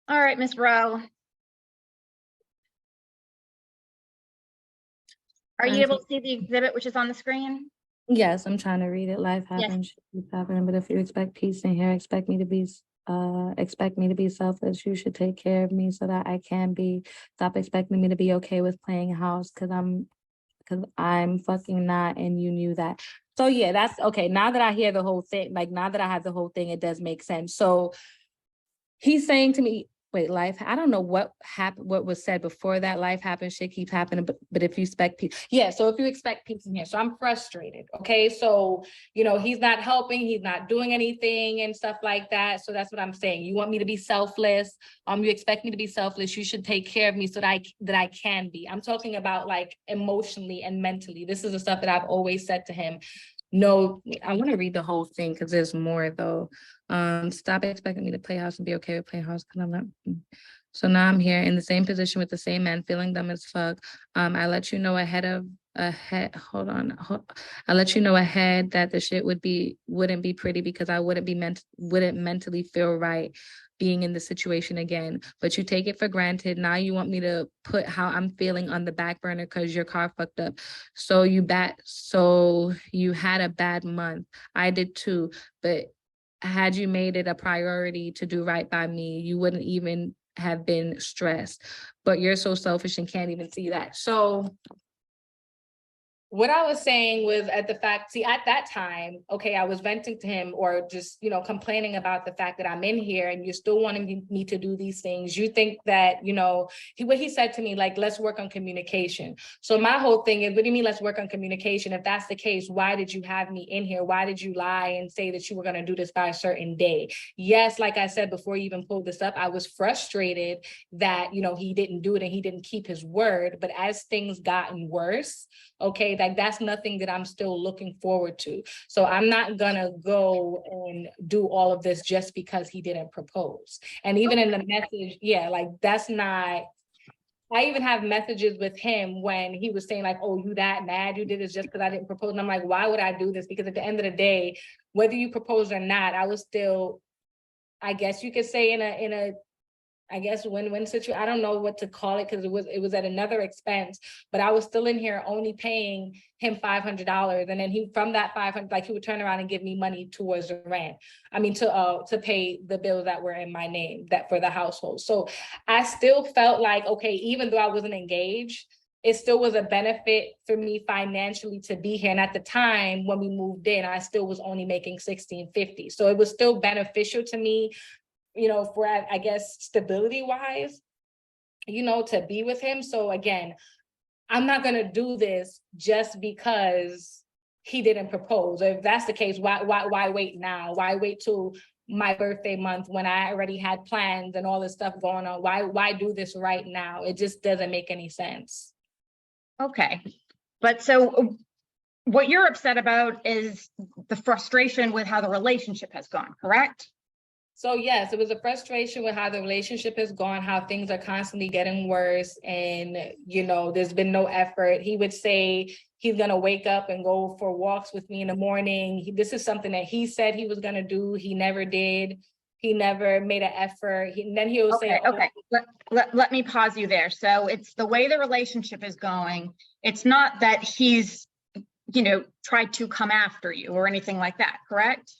All right, Ms. Rowe. Are you able to see the exhibit which is on the screen? Yes, I'm trying to read it. Life Yes. happens, shit keeps happening, but if you expect peace in here, expect me to be selfless. You should take care of me so that I can be. Stop expecting me to be okay with playing house because I'm fucking not, and you knew that. So yeah, that's okay. Now that I hear the whole thing, like now that I have the whole thing, it does make sense. So he's saying to me, wait, life, I don't know what happened, what was said before that. Life happens, shit keeps happening, but if you expect peace, yeah, so if you expect peace in here, so I'm frustrated, okay? So, he's not helping, he's not doing anything and stuff like that, so that's what I'm saying. You want me to be selfless, you expect me to be selfless, you should take care of me so that I can be. I'm talking about like emotionally and mentally. This is the stuff that I've always said to him. No, I want to read the whole thing because there's more though. Stop expecting me to play house and be okay with playing house because I'm not. So now I'm here in the same position with the same man, feeling dumb as fuck. I let you know ahead. I let you know ahead that the shit wouldn't be pretty because I wouldn't mentally feel right being in the situation again, but you take it for granted. Now you want me to put how I'm feeling on the back burner because your car fucked up. So you had a bad month. I did too, but had you made it a priority to do right by me, you wouldn't even have been stressed, but you're so selfish and can't even see that. So what I was saying was at that time, okay, I was venting to him or just, complaining about the fact that I'm in here and you're still wanting me to do these things. You think that, what he said to me, like, let's work on communication. So my whole thing is, what do you mean, let's work on communication? If that's the case, why did you have me in here? Why did you lie and say that you were going to do this by a certain day? Yes, like I said, before you even pulled this up, I was frustrated that, he didn't do it and he didn't keep his word. But as things gotten worse, okay, like that's nothing that I'm still looking forward to. So I'm not gonna go and do all of this just because he didn't propose. And even in the message, yeah, like that's not, I even have messages with him when he was saying like, oh, you that mad you did this just because I didn't propose. And I'm like, why would I do this? Because at the end of the day, whether you propose or not, I was still, I guess you could say in a I guess win-win situation. I don't know what to call it because it was at another expense, but I was still in here only paying him $500, and then he from that 500, like he would turn around and give me money towards the rent. I mean to pay the bills that were in my name that for the household. So I still felt like, okay, even though I wasn't engaged, it still was a benefit for me financially to be here. And at the time when we moved in, I still was only making $16.50. So it was still beneficial to me, you know, for, I guess, stability wise, you know, to be with him. So again, I'm not going to do this just because he didn't propose. If that's the case, why wait now? Why wait till my birthday month when I already had plans and all this stuff going on? Why do this right now? It just doesn't make any sense. Okay, but so what you're upset about is the frustration with how the relationship has gone, correct? So yes, it was a frustration with how the relationship has gone, how things are constantly getting worse. And, you know, there's been no effort. He would say he's going to wake up and go for walks with me in the morning. This is something that he said he was going to do. He never did. He never made an effort. Then he'll say, Okay. Let me pause you there. So it's the way the relationship is going. It's not that he's, you know, tried to come after you or anything like that, correct?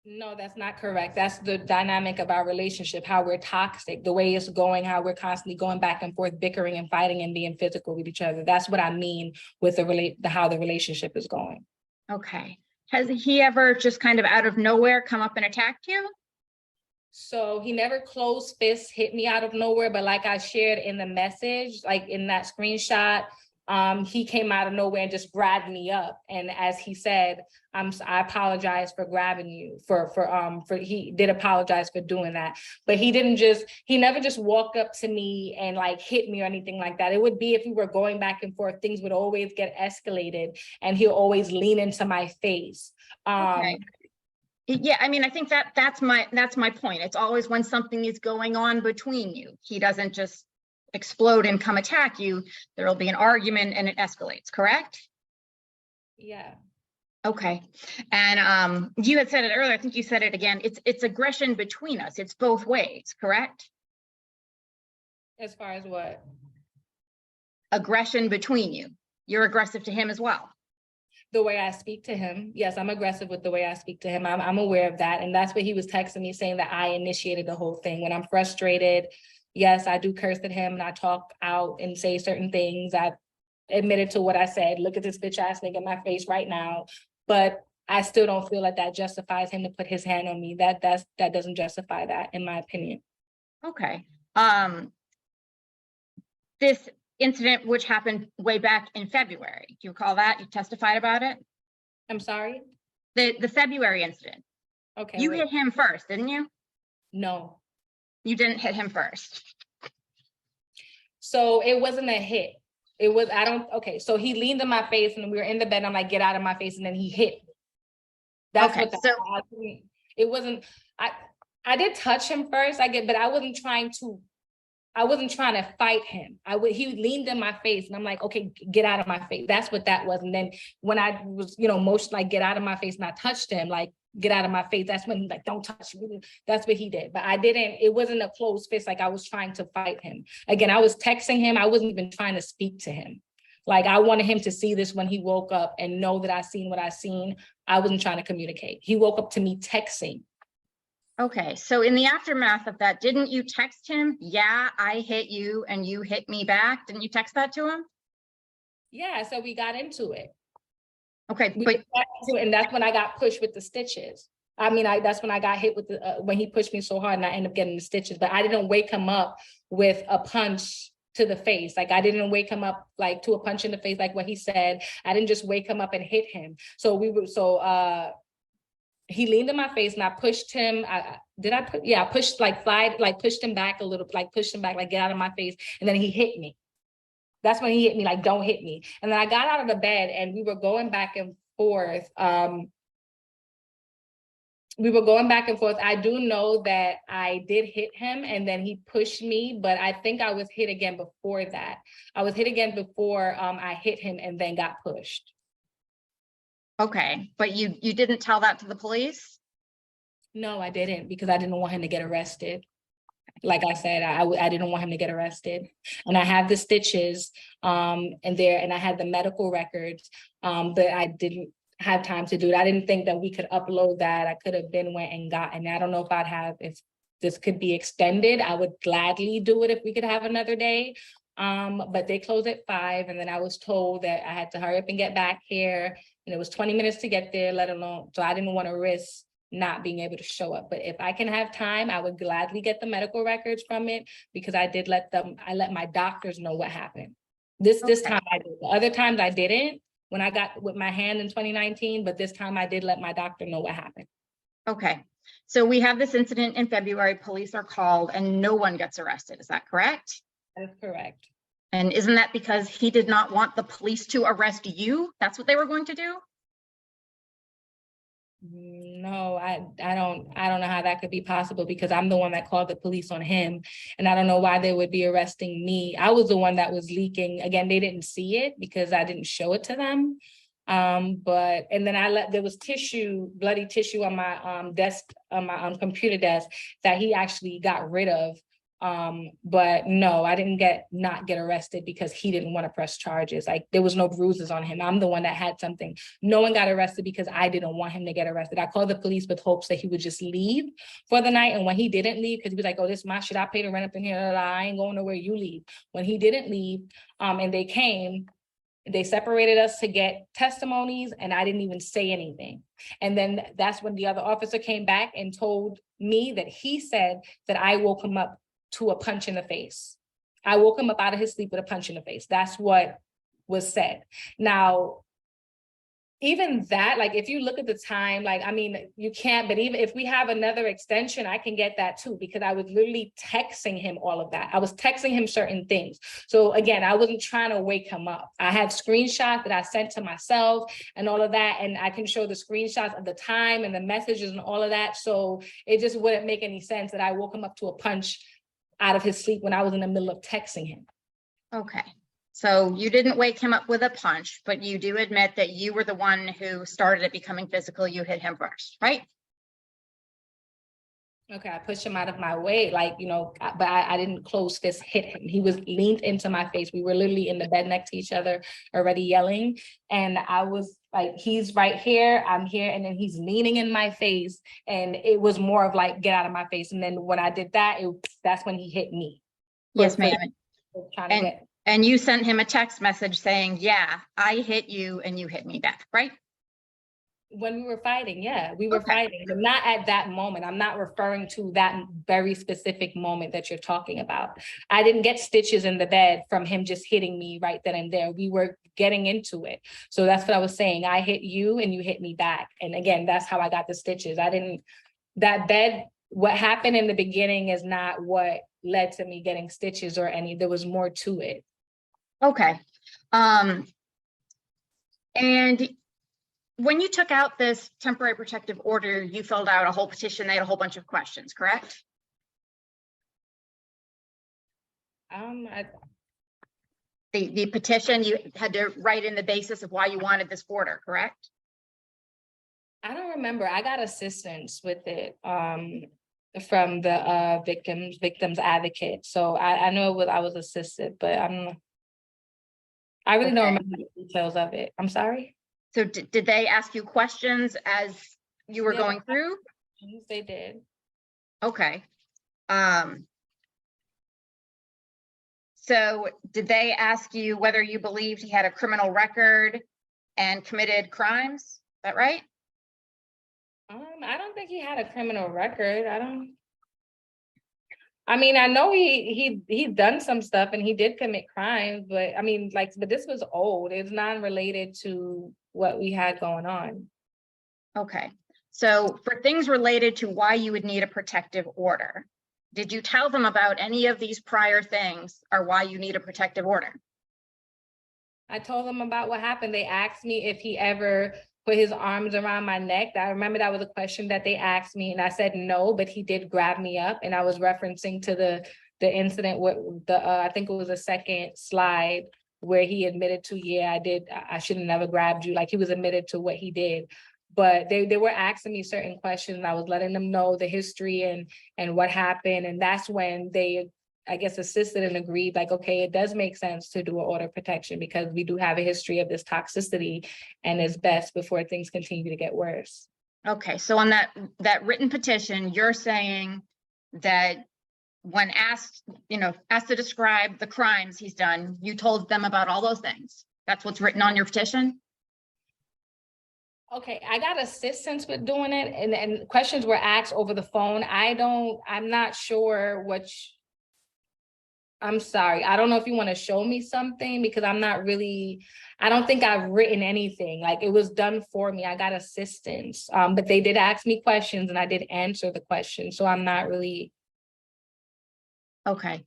No, that's not correct. That's the dynamic of our relationship, how we're toxic, the way it's going, how we're constantly going back and forth, bickering and fighting and being physical with each other. That's what I mean with how the relationship is going. Okay. Has he ever just kind of out of nowhere come up and attacked you? So he never closed fists hit me out of nowhere, but like I shared in the message, like in that screenshot, he came out of nowhere and just grabbed me up. And as he said, I apologize for grabbing you he did apologize for doing that. But he never just walked up to me and like hit me or anything like that. It would be if we were going back and forth, things would always get escalated and he'll always lean into my face. Okay. Yeah, I mean, I think that's my point. It's always when something is going on between you. He doesn't just explode and come attack you. There'll be an argument and it escalates, correct? Yeah. Okay. And you had said it earlier, I think you said it again. It's aggression between us. It's both ways, correct? As far as what? Aggression between you. You're aggressive to him as well. The way I speak to him. Yes, I'm aggressive with the way I speak to him. I'm aware of that. And that's what he was texting me saying that I initiated the whole thing. When I'm frustrated, yes, I do curse at him and I talk out and say certain things. I've admitted to what I said. Look at this bitch ass nigga in my face right now. But I still don't feel like that justifies him to put his hand on me. That doesn't justify that, in my opinion. Okay. This incident, which happened way back in February, do you recall that? You testified about it? I'm sorry? The February incident. Okay. You wait. hit him first, didn't you? No. You didn't hit him first. So it wasn't a hit. It was, okay. So he leaned in my face and we were in the bed. I'm like, get out of my face. And then he hit me. That's Okay, what it wasn't. I did touch him first. But I wasn't trying to fight him. He leaned in my face and I'm like, okay, get out of my face. That's what that was. And then when I was, motion like get out of my face and I touched him, like get out of my face. That's when he like, don't touch me. That's what he did. But it wasn't a closed fist. Like I was trying to fight him. Again, I was texting him. I wasn't even trying to speak to him. Like I wanted him to see this when he woke up and know that I seen what I seen. I wasn't trying to communicate. He woke up to me texting. Okay, so in the aftermath of that, didn't you text him? Yeah, I hit you and you hit me back. Didn't you text that to him? Yeah, so we got into it. Okay, And that's when I got pushed with the stitches. I mean, that's when I got hit with when he pushed me so hard and I ended up getting the stitches. But I didn't wake him up with a punch to the face. Like I didn't wake him up like to a punch in the face, like what he said. I didn't just wake him up and hit him. He leaned in my face and I pushed him. Pushed him back a little, like pushed him back, like get out of my face. And then he hit me. That's when he hit me, like, don't hit me. And then I got out of the bed and we were going back and forth. I do know that I did hit him and then he pushed me, but I think I was hit again before that. I was hit again before I hit him and then got pushed. Okay, but you didn't tell that to the police? No, I didn't, because I didn't want him to get arrested. Like I said, I didn't want him to get arrested. And I have the stitches and I had the medical records, but I didn't have time to do it. I didn't think that we could upload that. I could have been went and gotten. I don't know if this could be extended. I would gladly do it if we could have another day. But they closed at 5, and then I was told that I had to hurry up and get back here. And it was 20 minutes to get there, let alone, so I didn't want to risk not being able to show up. But if I can have time, I would gladly get the medical records from it, because I let my doctors know what happened. This time I did. The other times I didn't, when I got with my hand in 2019, but this time I did let my doctor know what happened. Okay, so we have this incident in February, police are called and no one gets arrested, is that correct? That is correct. And isn't that because he did not want the police to arrest you? That's what they were going to do? No, I don't know how that could be possible, because I'm the one that called the police on him, and I don't know why they would be arresting me. I was the one that was leaking. Again, they didn't see it because I didn't show it to them. And then there was bloody tissue on my desk, on my computer desk, that he actually got rid of. But no, I didn't not get arrested because he didn't want to press charges. Like, there was no bruises on him. I'm the one that had something. No one got arrested because I didn't want him to get arrested. I called the police with hopes that he would just leave for the night. And when he didn't leave, because he was like, oh, this is my shit, I paid to rent up in here, I ain't going nowhere, you leave. When he didn't leave, and they came, they separated us to get testimonies, and I didn't even say anything. And then that's when the other officer came back and told me that he said that I woke him up to a punch in the face. I woke him up out of his sleep with a punch in the face. That's what was said. Now, even that, like, if you look at the time, like, I mean, you can't, but even if we have another extension, I can get that too, because I was literally texting him all of that. I was texting him certain things. So again, I wasn't trying to wake him up. I had screenshots that I sent to myself and all of that. And I can show the screenshots of the time and the messages and all of that. So it just wouldn't make any sense that I woke him up to a punch out of his sleep when I was in the middle of texting him. Okay, so you didn't wake him up with a punch, but you do admit that you were the one who started it becoming physical. You hit him first, right? Okay, I pushed him out of my way, like, but I didn't close fist hit him. He was leaned into my face. We were literally in the bed next to each other, already yelling. And I was like, he's right here, I'm here. And then he's leaning in my face. And it was more of like, get out of my face. And then when I did that, that's when he hit me. Yes, ma'am. And you sent him a text message saying, yeah, I hit you and you hit me back, right? When we were fighting, yeah, we were fighting, but not at that moment. I'm not referring to that very specific moment that you're talking about. I didn't get stitches in the bed from him just hitting me right then and there. We were getting into it. So that's what I was saying. I hit you and you hit me back. And again, that's how I got the stitches. That bed, what happened in the beginning is not what led to me getting stitches there was more to it. Okay. And when you took out this temporary protective order, you filled out a whole petition. They had a whole bunch of questions, correct? The petition, you had to write in the basis of why you wanted this order, correct? I don't remember. I got assistance with it from the victims advocate. So I know I was assisted, but I really don't remember the details of it. I'm sorry. So did they ask you questions as you were going through? They did. Okay. So did they ask you whether you believed he had a criminal record and committed crimes? Is that right? I don't think he had a criminal record. I know he done some stuff and he did commit crimes, but but this was old. It's non-related to what we had going on. Okay. So for things related to why you would need a protective order, did you tell them about any of these prior things or why you need a protective order? I told them about what happened. They asked me if he ever put his arms around my neck. I remember that was a question that they asked me, and I said no, but he did grab me up, and I was referencing to the incident with I think it was a second slide where he admitted to, yeah, I did. I should have never grabbed you. Like, he was admitted to what he did. But they were asking me certain questions, and I was letting them know the history and what happened. And that's when they, I guess, assisted and agreed, like, okay, it does make sense to do an order of protection because we do have a history of this toxicity, and it's best before things continue to get worse. Okay, so on that written petition, you're saying that when asked to describe the crimes he's done, you told them about all those things. That's what's written on your petition? Okay, I got assistance with doing it, and questions were asked over the phone. I'm not sure I'm sorry. I don't know if you want to show me something because I don't think I've written anything. Like, it was done for me. I got assistance. But they did ask me questions and I did answer the questions. So I'm not really. Okay.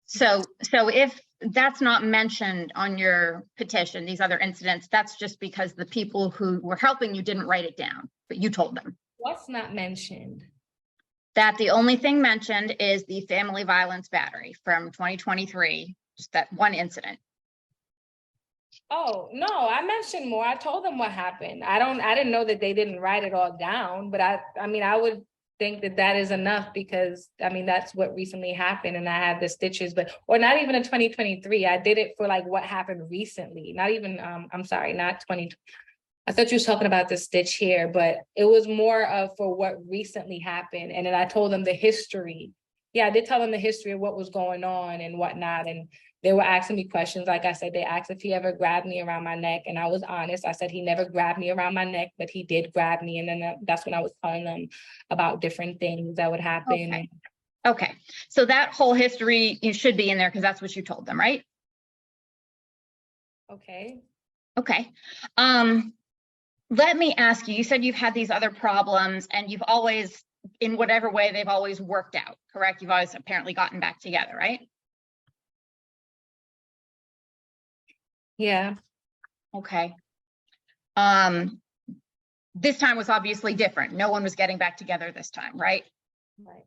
So if that's not mentioned on your petition, these other incidents, that's just because the people who were helping you didn't write it down, but you told them. What's not mentioned? That the only thing mentioned is the family violence battery from 2023, just that one incident. Oh, no, I mentioned more. I told them what happened. I didn't know that they didn't write it all down, but I mean, I would think that is enough because I mean, that's what recently happened and I had the stitches, or not even in 2023. I did it for like what happened recently, not even, I'm sorry, not 20. I thought you was talking about the stitch here, but it was more of for what recently happened. And then I told them the history. Yeah, I did tell them the history of what was going on and whatnot. And they were asking me questions. Like I said, they asked if he ever grabbed me around my neck. And I was honest. I said he never grabbed me around my neck, but he did grab me. And then that's when I was telling them about different things that would happen. Okay. So that whole history, you should be in there because that's what you told them, right? Okay. Okay. Let me ask you, you said you've had these other problems and you've always, in whatever way, they've always worked out, correct? You've always apparently gotten back together, right? Yeah. Okay. This time was obviously different. No one was getting back together this time, right? Right.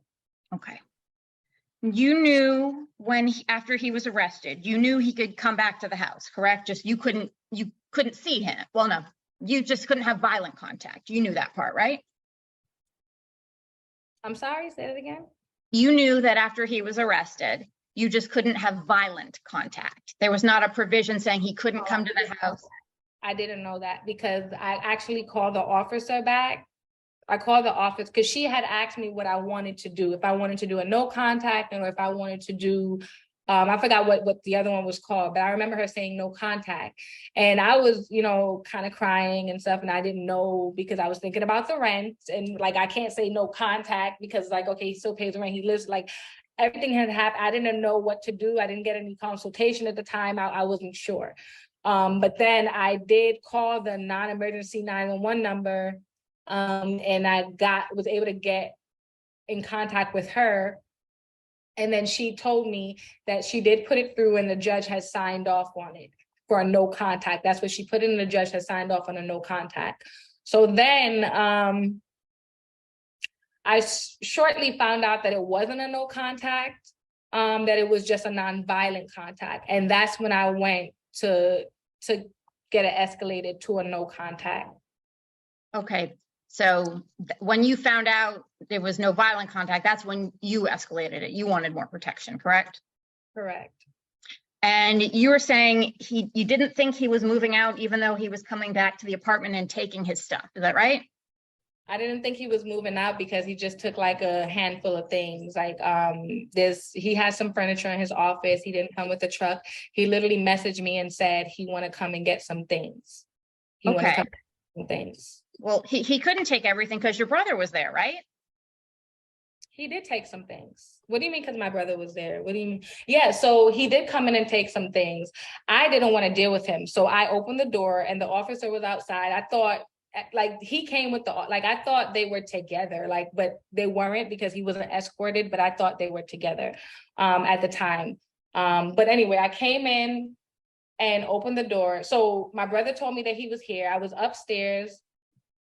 Okay. You knew after he was arrested, you knew he could come back to the house, correct? Just you couldn't see him. Well, no. You just couldn't have violent contact. You knew that part, right? I'm sorry, say it again. You knew that after he was arrested, you just couldn't have violent contact. There was not a provision saying he couldn't come to the house. I didn't know that because I actually called the officer back. I called the office because she had asked me what I wanted to do. If I wanted to do a no contact or if I wanted to do I forgot what the other one was called, but I remember her saying no contact. And I was, kind of crying and stuff. And I didn't know because I was thinking about the rent and like, I can't say no contact because like, okay, he still pays the rent. He lives like everything had happened. I didn't know what to do. I didn't get any consultation at the time. I wasn't sure. But then I did call the non-emergency 911 number and I was able to get in contact with her. And then she told me that she did put it through and the judge has signed off on it for a no contact. That's what she put in. The judge has signed off on a no contact. So then I shortly found out that it wasn't a no contact, that it was just a non-violent contact. And that's when I went to get it escalated to a no contact. Okay. So when you found out there was no violent contact, that's when you escalated it. You wanted more protection, correct? Correct. And you were saying you didn't think he was moving out, even though he was coming back to the apartment and taking his stuff. Is that right? I didn't think he was moving out because he just took like a handful of things. Like he has some furniture in his office. He didn't come with the truck. He literally messaged me and said he want to come and get some things. He want to come get some things. Well, he couldn't take everything because your brother was there, right? He did take some things. What do you mean? Because my brother was there. What do you mean? Yeah, so he did come in and take some things. I didn't want to deal with him. So I opened the door and the officer was outside. I thought like he came with I thought they were together, but they weren't because he wasn't escorted, but I thought they were together at the time. But anyway, I came in and opened the door. So my brother told me that he was here. I was upstairs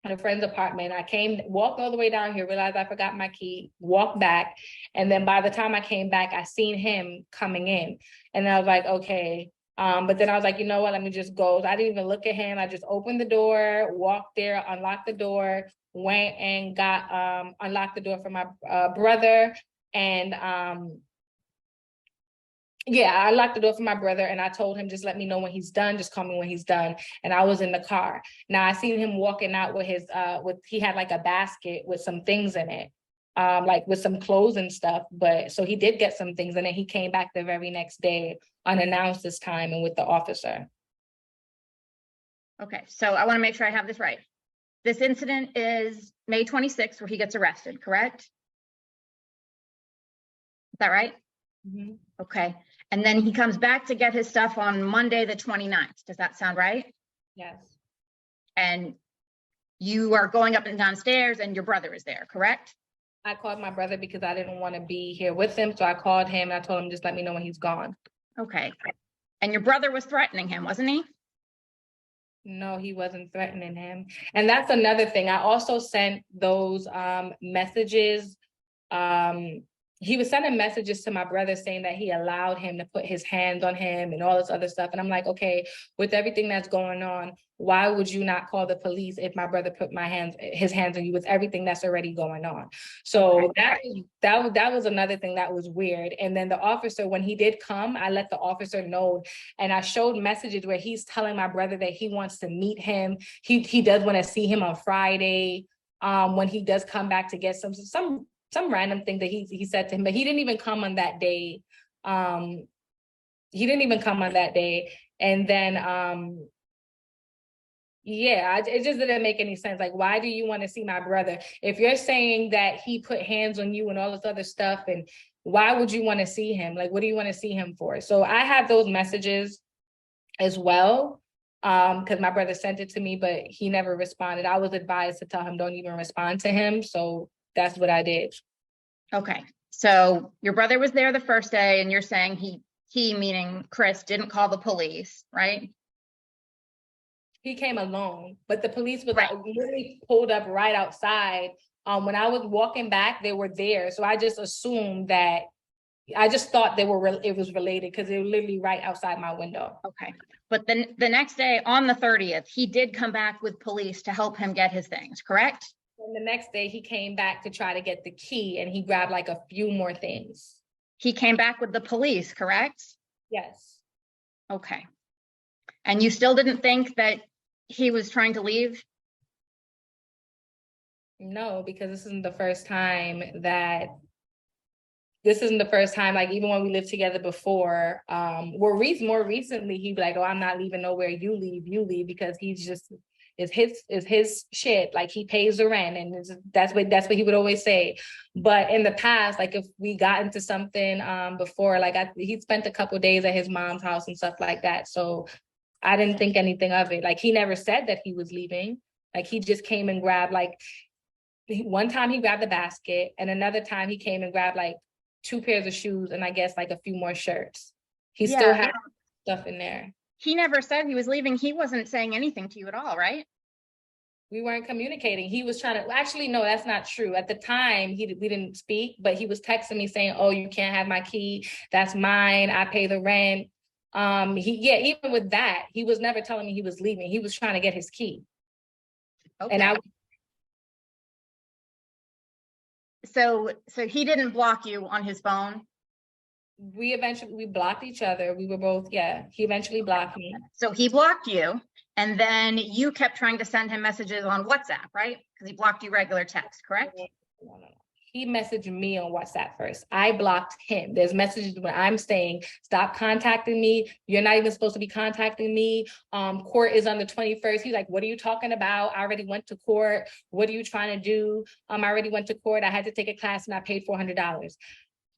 at a friend's apartment. I walked all the way down here, realized I forgot my key, walked back. And then by the time I came back, I seen him coming in. And I was like, okay, But then I was like, you know what, let me just go. So I didn't even look at him. I just opened the door, walked there, unlocked the door, went and got, unlocked the door for my brother. And yeah, I locked the door for my brother and I told him, just let me know when he's done, just call me when he's done. And I was in the car. Now I seen him walking out with his, he had like a basket with some things in it, like with some clothes and stuff. But so he did get some things and then he came back the very next day unannounced this time and with the officer. Okay, so I want to make sure I have this right. This incident is May 26th where he gets arrested, correct? Is that right? Mhm. Okay, and then he comes back to get his stuff on Monday, the 29th. Does that sound right? Yes, And you are going up and downstairs and your brother is there, correct? I called my brother because I didn't want to be here with him. So I called him and I told him, just let me know when he's gone. Okay, and your brother was threatening him, wasn't he? No, he wasn't threatening him. And that's another thing. I also sent those messages. He was sending messages to my brother saying that he allowed him to put his hands on him and all this other stuff. And I'm like, okay, with everything that's going on, why would you not call the police if my brother put his hands on you with everything that's already going on? So that was another thing that was weird. And then the officer, when he did come, I let the officer know, and I showed messages where he's telling my brother that he wants to meet him. He does want to see him on Friday. When he does come back to get some random thing that he said to him, but he didn't even come on that day. He didn't even come on that day. And then, yeah, it just didn't make any sense. Like, why do you want to see my brother? If you're saying that he put hands on you and all this other stuff, and why would you want to see him? Like, what do you want to see him for? So I have those messages as well, because my brother sent it to me, but he never responded. I was advised to tell him, don't even respond to him. So that's what I did. Okay, so your brother was there the first day and you're saying he meaning Chris didn't call the police, right? He came alone, but the police was Right. literally pulled up right outside. When I was walking back, they were there. So I just assumed that, I just thought it was related because they were literally right outside my window. Okay, but then the next day on the 30th, he did come back with police to help him get his things, correct? And the next day he came back to try to get the key and he grabbed like a few more things. He came back with the police, correct? Yes. Okay. And you still didn't think that he was trying to leave? No, because this isn't the first time, like even when we lived together before, more recently, he'd be like, oh, I'm not leaving nowhere, you leave, because he's just, is his shit, like he pays the rent, and that's what he would always say. But in the past, like if we got into something before, like he spent a couple days at his mom's house and stuff like that, so I didn't think anything of it. Like he never said that he was leaving. Like he just came and grabbed, like one time he grabbed the basket, and another time he came and grabbed like 2 pairs of shoes and I guess like a few more shirts. He still had stuff in there. He never said he was leaving. He wasn't saying anything to you at all, right? We weren't communicating. He was trying to, actually, no, that's not true. At the time, we didn't speak, but he was texting me saying, oh, you can't have my key. That's mine. I pay the rent. Even with that, he was never telling me he was leaving. He was trying to get his key. Okay. And So he didn't block you on his phone? we blocked each other. We were both, he eventually blocked me. So he blocked you, and then you kept trying to send him messages on WhatsApp, right? Because he blocked you regular text, correct? No. He messaged me on WhatsApp first. I blocked him. There's messages when I'm saying, stop contacting me. You're not even supposed to be contacting me. Court is on the 21st. He's like, what are you talking about? I already went to court. What are you trying to do? I already went to court. I had to take a class and I paid $400.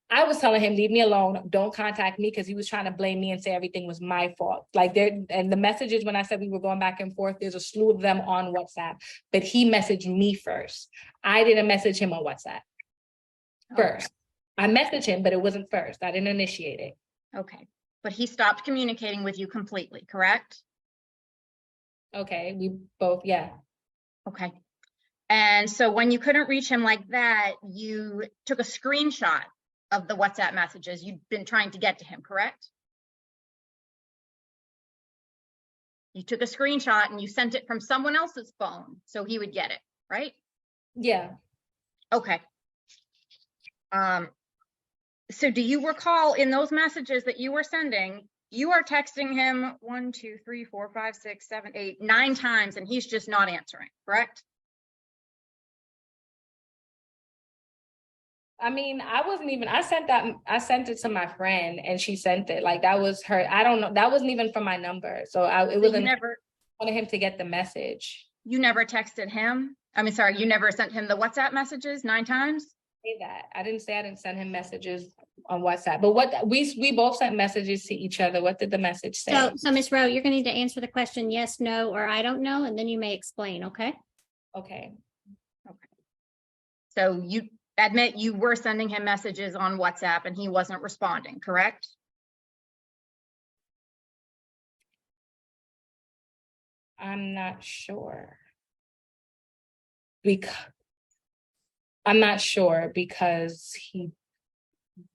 I was telling him, leave me alone. Don't contact me, because he was trying to blame me and say everything was my fault. And the messages, when I said we were going back and forth, there's a slew of them on WhatsApp, but he messaged me first. I didn't message him on WhatsApp first. I messaged him, but it wasn't first. I didn't initiate it. Okay, but he stopped communicating with you completely, correct? Okay, we both, yeah. Okay. And so when you couldn't reach him like that, you took a screenshot of the WhatsApp messages you'd been trying to get to him, correct? You took a screenshot and you sent it from someone else's phone, so he would get it, right? Yeah. Okay. So do you recall in those messages that you were sending, you are texting him 1, 2, 3, 4, 5, 6, 7, 8, 9 times, and he's just not answering, correct? I mean, I sent it to my friend and she sent it. Like that was her. I don't know. That wasn't even from my number. So it So wasn't wanted him to get the message. you never texted him? I mean, sorry, you never sent him the WhatsApp messages 9 times? Say that. I didn't say I didn't send him messages on WhatsApp. But what we both sent messages to each other. What did the message say? So Ms. Rowe, you're gonna need to answer the question yes, no, or I don't know, and then you may explain, okay? Okay. So you admit you were sending him messages on WhatsApp and he wasn't responding, correct? I'm not sure. I'm not sure because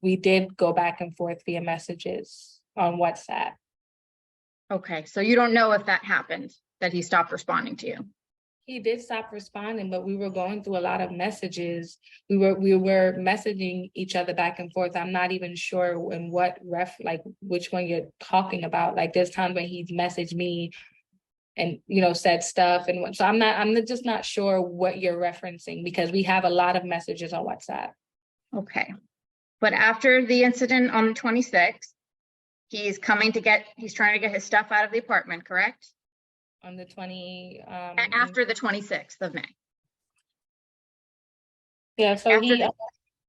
we did go back and forth via messages on WhatsApp. Okay, so you don't know if that happened, that he stopped responding to you. He did stop responding, but we were going through a lot of messages. We were messaging each other back and forth. I'm not even sure in what like which one you're talking about. Like there's times when he's messaged me and said stuff and so I'm just not sure what you're referencing because we have a lot of messages on WhatsApp. Okay, but after the incident on the 26th, he's trying to get his stuff out of the apartment, correct? On the 20 After the 26th of May. Yeah, so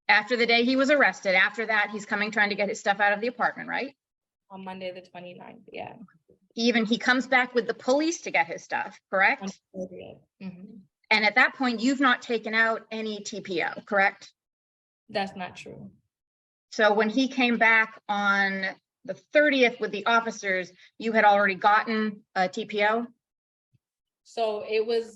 after the day he was arrested, after that, he's trying to get his stuff out of the apartment, right? on Monday the 29th, yeah. He comes back with the police to get his stuff, correct? Mm-hmm. And at that point, you've not taken out any TPO, correct? That's not true. So when he came back on the 30th with the officers, you had already gotten a TPO? So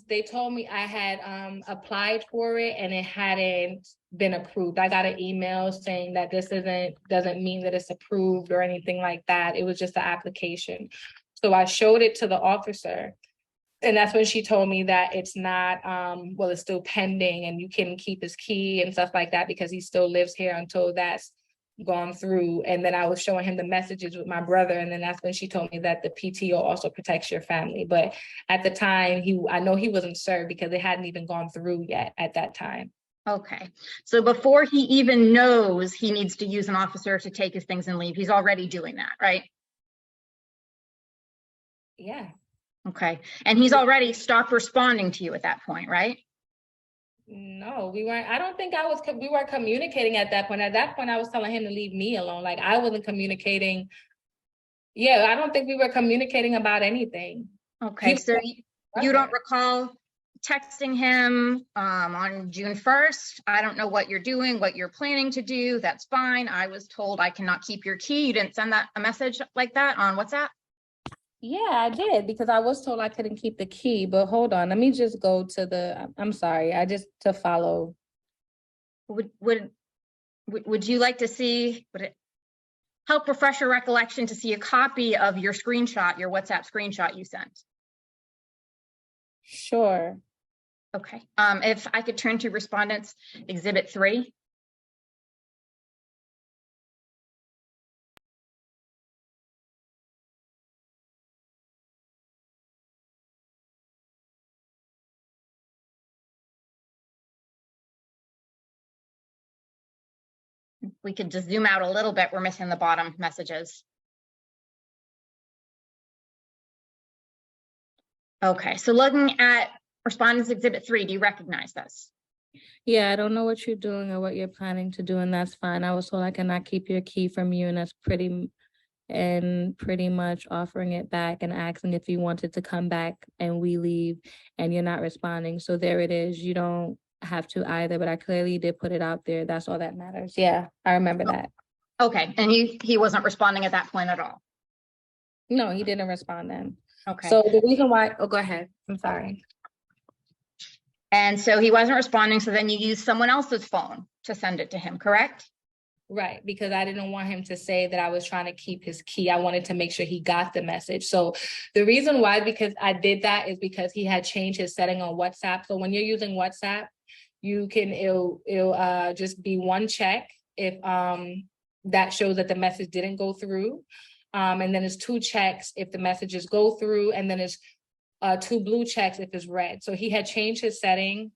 they told me I had applied for it and it hadn't been approved. I got an email saying that this doesn't mean that it's approved or anything like that. It was just an application. So I showed it to the officer. And that's when she told me that it's not, it's still pending and you can keep his key and stuff like that because he still lives here until that's gone through. And then I was showing him the messages with my brother. And then that's when she told me that the PTO also protects your family. But at the time, I know he wasn't served because it hadn't even gone through yet at that time. Okay. So before he even knows he needs to use an officer to take his things and leave, he's already doing that, right? Yeah. Okay. And he's already stopped responding to you at that point, right? No, we weren't. I don't think we were communicating at that point. At that point, I was telling him to leave me alone. Like I wasn't communicating. Yeah, I don't think we were communicating about anything. Okay, so you don't recall texting him on June 1st? I don't know what you're doing, what you're planning to do. That's fine. I was told I cannot keep your key. You didn't send a message like that on WhatsApp? Yeah, I did because I was told I couldn't keep the key, but hold on, let me just go to I'm sorry, to follow. Would you like to see, would it help refresh your recollection to see a copy of your screenshot, your WhatsApp screenshot you sent? Sure. Okay, if I could turn to Respondents Exhibit 3. We could just zoom out a little bit. We're missing the bottom messages. Okay, so looking at Respondents Exhibit 3, do you recognize this? Yeah, I don't know what you're doing or what you're planning to do, and that's fine. I was told I cannot keep your key from you, and that's pretty much offering it back and asking if you wanted to come back and we leave and you're not responding. So there it is. You don't have to either, but I clearly did put it out there. That's all that matters. Yeah, I remember that. Okay, and he wasn't responding at that point at all? No, he didn't respond then. Okay. So the reason why, go ahead. I'm sorry. And so he wasn't responding, so then you used someone else's phone to send it to him, correct? Right, because I didn't want him to say that I was trying to keep his key. I wanted to make sure he got the message. So the reason why, because I did that, is because he had changed his setting on WhatsApp. So when you're using WhatsApp, you can, it'll just be one check if that shows that the message didn't go through. And then it's two checks if the messages go through, and then it's two blue checks if it's red. So he had changed his setting.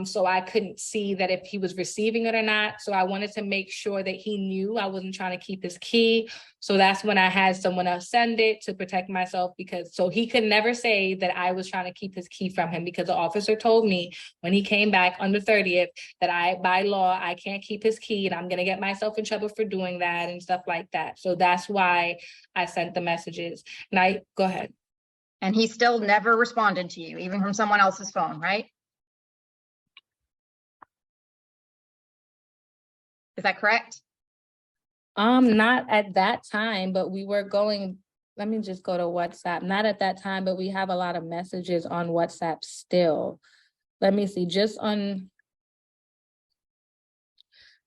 So I couldn't see that if he was receiving it or not. So I wanted to make sure that he knew I wasn't trying to keep his key. So that's when I had someone else send it to protect myself, because so he could never say that I was trying to keep his key from him, because the officer told me when he came back on the 30th that by law, I can't keep his key, and I'm going to get myself in trouble for doing that and stuff like that. So that's why I sent the messages. And go ahead. And he still never responded to you, even from someone else's phone, right? Is that correct? Not at that time, but we were going, let me just go to WhatsApp. Not at that time, but we have a lot of messages on WhatsApp still. Let me see, just on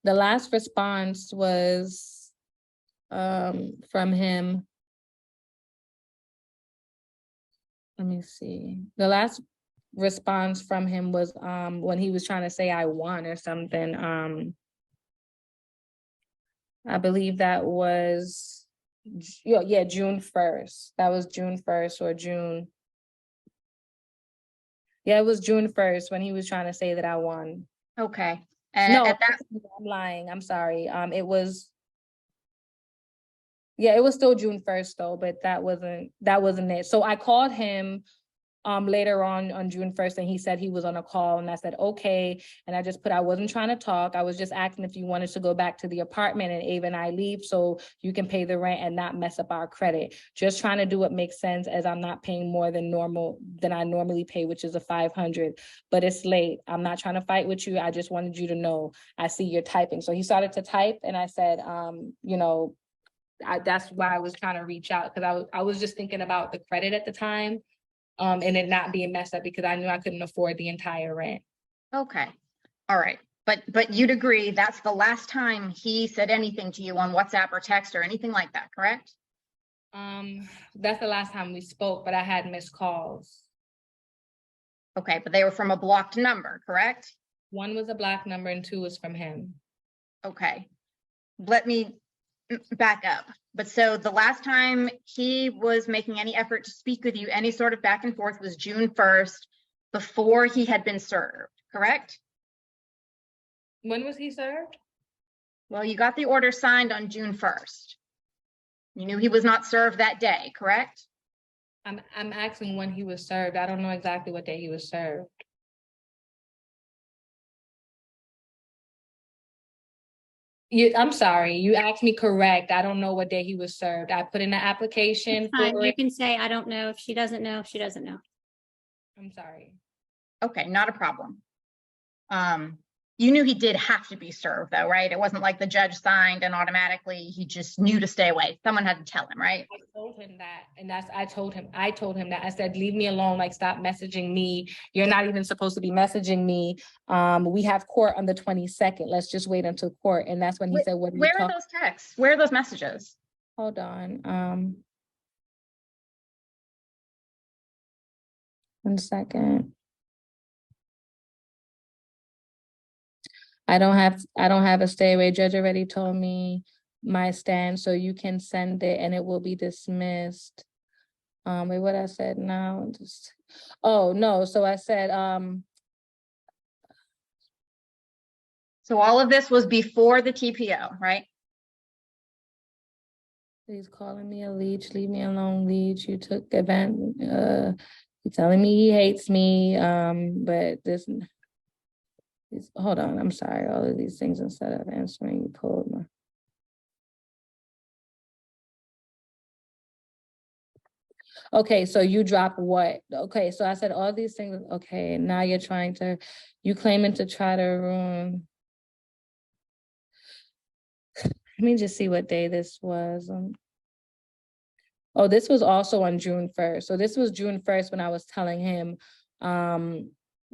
the last response was from him. Let me see. The last response from him was when he was trying to say I won or something. I believe that was, yeah, June 1st. That was June 1st or June. Yeah, it was June 1st when he was trying to say that I won. Okay. And No, at that, I'm lying. I'm sorry. It was still June 1st though, but that wasn't it. So I called him later on June 1st, and he said he was on a call, and I said, okay. And I just put, I wasn't trying to talk. I was just asking if you wanted to go back to the apartment and Ava and I leave so you can pay the rent and not mess up our credit. Just trying to do what makes sense, as I'm not paying more than I normally pay, which is a $500, but it's late. I'm not trying to fight with you. I just wanted you to know, I see you're typing. So he started to type, and I said, that's why I was trying to reach out, because I was just thinking about the credit at the time. And it not being messed up, because I knew I couldn't afford the entire rent. okay. All right. But you'd agree that's the last time he said anything to you on WhatsApp or text or anything like that, correct? That's the last time we spoke, but I had missed calls. Okay, but they were from a blocked number, correct? One was a black number and two was from him. Okay. Let me back up. But so the last time he was making any effort to speak with you, any sort of back and forth, was June 1st, before he had been served, correct? When was he served? Well, you got the order signed on June 1st. You knew he was not served that day, correct? I'm asking when he was served. I don't know exactly what day he was served. I'm sorry, you asked me correct. I don't know what day he was served. I put in the application Fine, for you it. can say, I don't know. If she doesn't know, she doesn't know. I'm sorry. Okay, not a problem. You knew he did have to be served though, right? It wasn't like the judge signed and automatically he just knew to stay away. Someone had to tell him, right? I told him that, and I told him that. I said, leave me alone, like, stop messaging me. You're not even supposed to be messaging me. We have court on the 22nd. Let's just wait until court. And that's when he said, what are you Where are talking? those texts? Where are those messages? Hold on. 1 second. I don't have a stay away. Judge already told me my stand, so you can send it and it will be dismissed. Wait, what I said now? Oh no, so I said, So all of this was before the TPO, right? he's calling me a leech, leave me alone, leech. You took advantage, he's telling me he hates me, but hold on, I'm sorry, all of these things instead of answering, you pulled my. Okay, so you drop what? Okay, so I said all these things, okay, now you claiming to try to ruin. Let me just see what day this was. Oh, this was also on June 1st. So this was June 1st when I was telling him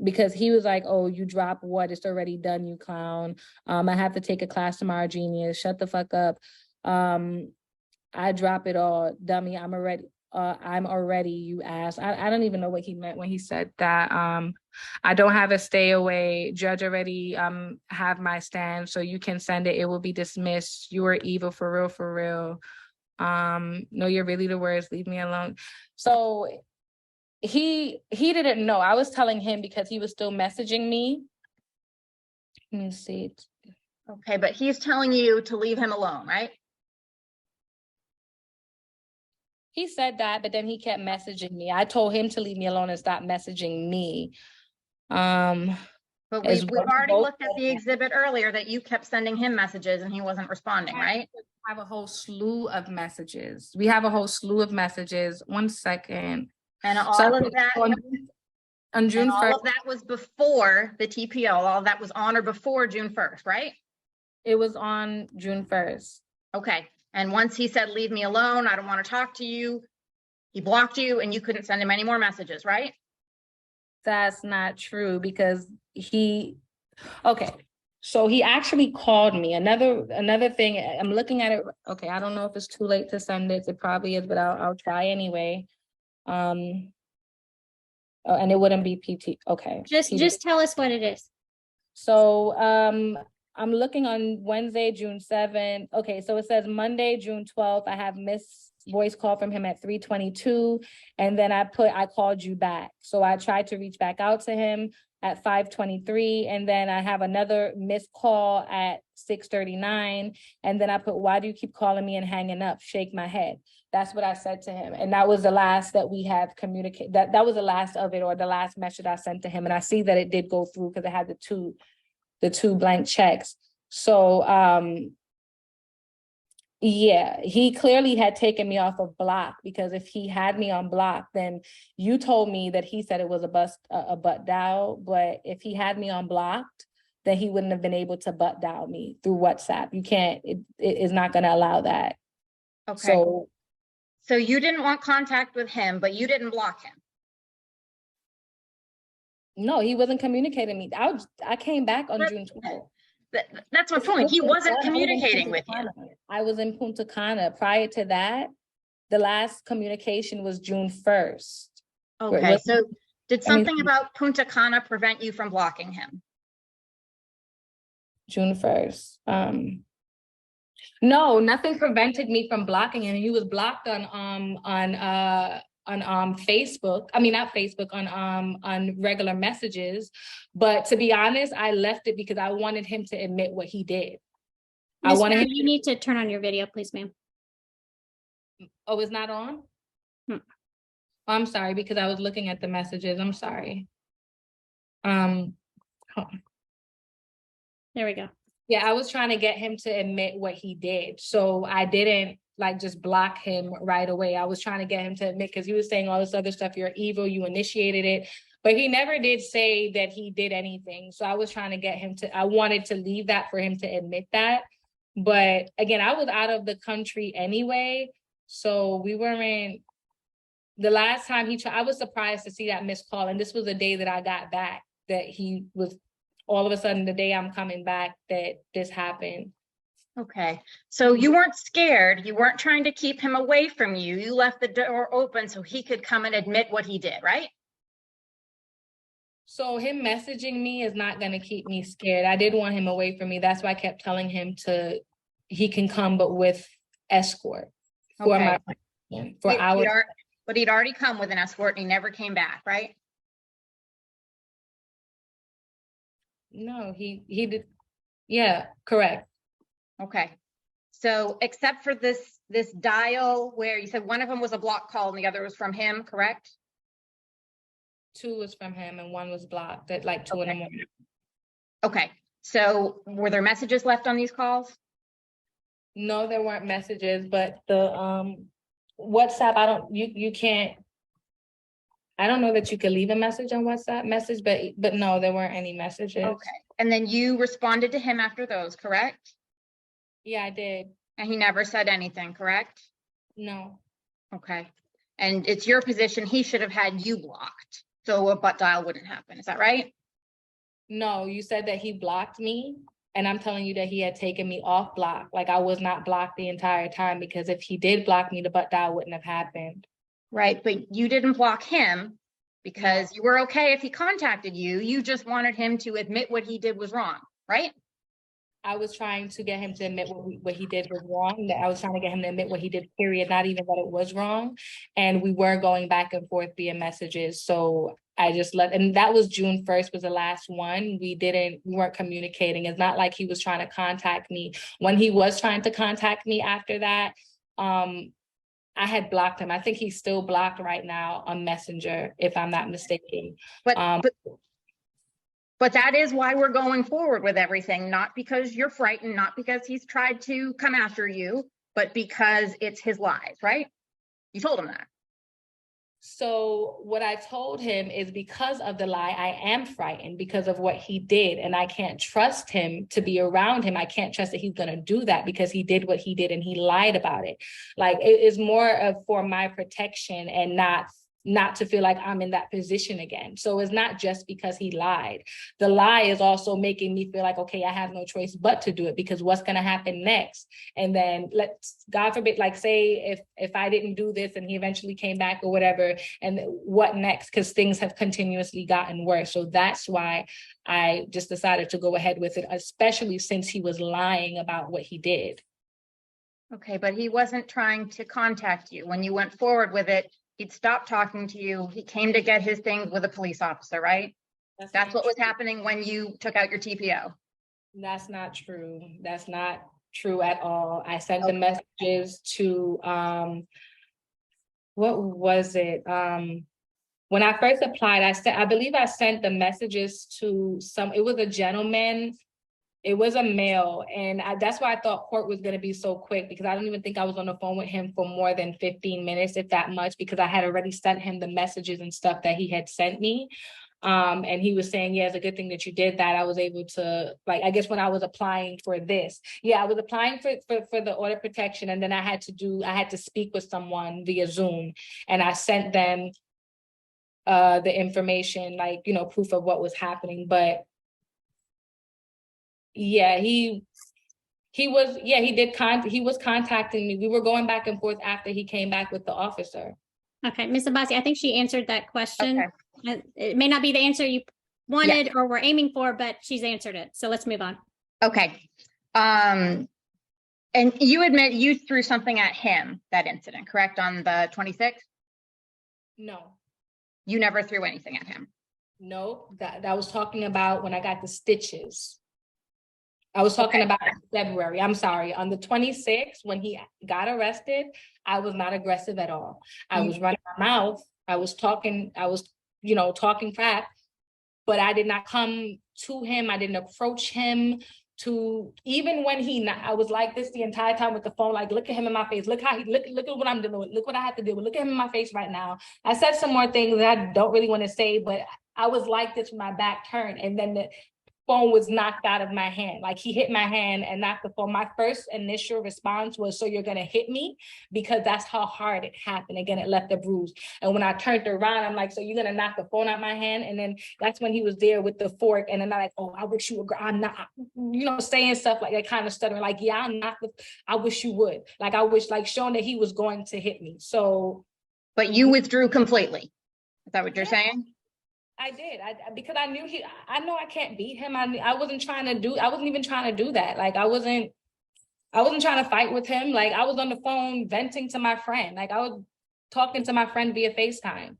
because he was like, oh, you drop what? It's already done, you clown. I have to take a class tomorrow, genius. Shut the fuck up. I drop it all, dummy. I'm already, you ass. I don't even know what he meant when he said that. I don't have a stay away. Judge already have my stand, so you can send it. It will be dismissed. You are evil for real, for real. No, you're really the worst. Leave me alone. So he didn't know. I was telling him because he was still messaging me. Let me see. Okay, but he's telling you to leave him alone, right? He said that, but then he kept messaging me. I told him to leave me alone and stop messaging me. But As we've well, already both looked at the exhibit earlier that you kept sending him messages and he wasn't responding, right? have a whole slew of messages. We have a whole slew of messages. 1 second. And So all of that, on June and all 1st, of that was before the TPO, all of that was on or before June 1st, right? it was on June 1st. Okay, and once he said, leave me alone, I don't want to talk to you, he blocked you and you couldn't send him any more messages, right? That's not true because okay. So he actually called me. Another thing, I'm looking at it. Okay, I don't know if it's too late to send it. It probably is, but I'll try anyway. And it wouldn't be PT. Okay. Just tell us what it is. So I'm looking on Wednesday, June 7th. Okay, so it says Monday, June 12th. I have missed voice call from him at 3:22. And then I called you back. So I tried to reach back out to him at 5:23. And then I have another missed call at 6:39. And then I put, why do you keep calling me and hanging up? Shake my head. That's what I said to him. And that was the last that we have communicated. That was the last of it, or the last message I sent to him. And I see that it did go through because it had the two blank checks. So yeah, he clearly had taken me off of block, because if he had me on block, then you told me that he said it was a butt dial. But if he had me on blocked, then he wouldn't have been able to butt dial me through WhatsApp. You can't, it is not going to allow that. Okay, so you didn't want contact with him, but you didn't block him. No, he wasn't communicating me. I came back on June 12th. That's my point. He wasn't communicating with you. I was in Punta Cana. Prior to that, the last communication was June 1st. Okay, so did something about Punta Cana prevent you from blocking him? June 1st. No, nothing prevented me from blocking him. He was blocked on Facebook. I mean, not Facebook, on regular messages. But to be honest, I left it because I wanted him to admit what he did. You need to turn on your video, please, ma'am. Oh, it's not on? Oh, I'm sorry, because I was looking at the messages. I'm sorry. There we go. Yeah, I was trying to get him to admit what he did. So I didn't just block him right away. I was trying to get him to admit, because he was saying all this other stuff. You're evil, you initiated it. But he never did say that he did anything. So I was trying to get him I wanted to leave that for him to admit that. But again, I was out of the country anyway. So we weren't, the last time I was surprised to see that missed call. And this was the day that I got back, that he was, all of a sudden, the day I'm coming back, that this happened. Okay, so you weren't scared. You weren't trying to keep him away from you. You left the door open so he could come and admit what he did, right? So him messaging me is not going to keep me scared. I did want him away from me. That's why I kept telling him he can come, but with escort for hours. But he'd already come with an escort and he never came back, right? No, he did. Yeah, correct. Okay. So except for this dial where you said one of them was a block call and the other was from him, correct? 2 was from him and 1 was blocked at like 2 in the morning. Okay. So were there messages left on these calls? No, there weren't messages, but the WhatsApp, you can't, I don't know that you could leave a message on WhatsApp message, but no, there weren't any messages. Okay. And then you responded to him after those, correct? Yeah, I did. And he never said anything, correct? No. Okay. And it's your position he should have had you blocked so a butt dial wouldn't happen. Is that right? No, you said that he blocked me, and I'm telling you that he had taken me off block. Like, I was not blocked the entire time, because if he did block me, the butt dial wouldn't have happened. Right, but you didn't block him because you were okay if he contacted you. You just wanted him to admit what he did was wrong, right? I was trying to get him to admit what he did was wrong. That I was trying to get him to admit what he did, period, not even that it was wrong. And we were going back and forth via messages. So I just let, and that was June 1st was the last one. We weren't communicating. It's not like he was trying to contact me. When he was trying to contact me after that, I had blocked him. I think he's still blocked right now on Messenger, if I'm not mistaken. But that is why we're going forward with everything, not because you're frightened, not because he's tried to come after you, but because it's his lies, right? You told him that. So what I told him is, because of the lie, I am frightened because of what he did, and I can't trust him to be around him. I can't trust that he's going to do that, because he did what he did and he lied about it. Like, it is more of for my protection and not to feel like I'm in that position again. So it's not just because he lied. The lie is also making me feel like, okay, I have no choice but to do it, because what's going to happen next? And then let's, God forbid, like, say if I didn't do this and he eventually came back or whatever, and what next? Because things have continuously gotten worse. So that's why I just decided to go ahead with it, especially since he was lying about what he did. Okay, but he wasn't trying to contact you. When you went forward with it, he'd stopped talking to you. He came to get his things with a police officer, right? That's what was happening when you took out your TPO. That's not true. That's not true at all. I sent the messages to, what was it? When I first applied, I believe I sent the messages to it was a gentleman. It was a male, and that's why I thought court was going to be so quick, because I don't even think I was on the phone with him for more than 15 minutes, if that much, because I had already sent him the messages and stuff that he had sent me. And he was saying, yeah, it's a good thing that you did that. I was able to, like, I guess when I was applying for this, I was applying for the order protection, and then I had to speak with someone via Zoom, and I sent them the information, like, proof of what was happening. But yeah, he was contacting me. We were going back and forth after he came back with the officer. Okay, Ms. Abbasi, I think she answered that question. Okay. It may not be the answer you wanted or were aiming for, but she's answered it. So let's move on. Okay. And you admit you threw something at him, that incident, correct? On the 26th? No, You never threw anything at him. no, that was talking about when I got the stitches. I was talking about February. I'm sorry. On the 26th, when he got arrested, I was not aggressive at all. I was running my mouth. I was talking crap, but I did not come to him. I didn't approach him even when I was like this the entire time with the phone, like, look at him in my face. Look at what I'm dealing with. Look what I have to deal with. Look at him in my face right now. I said some more things that I don't really want to say, but I was like this with my back turned. And then the phone was knocked out of my hand. Like, he hit my hand and knocked the phone. My first initial response was, so you're going to hit me? Because that's how hard it happened. Again, it left a bruise. And when I turned around, I'm like, so you're going to knock the phone out my hand? And then that's when he was there with the fork. And then I'm like, oh, I wish you would. I'm not, saying stuff like that, kind of stuttering, like, yeah, I wish you would. Like, I wish, like, showing that he was going to hit me. So. But you withdrew completely. Is that what you're saying? I did. Because I knew I know I can't beat him. I wasn't even trying to do that. Like, I wasn't trying to fight with him. Like, I was on the phone venting to my friend. Like, I was talking to my friend via FaceTime.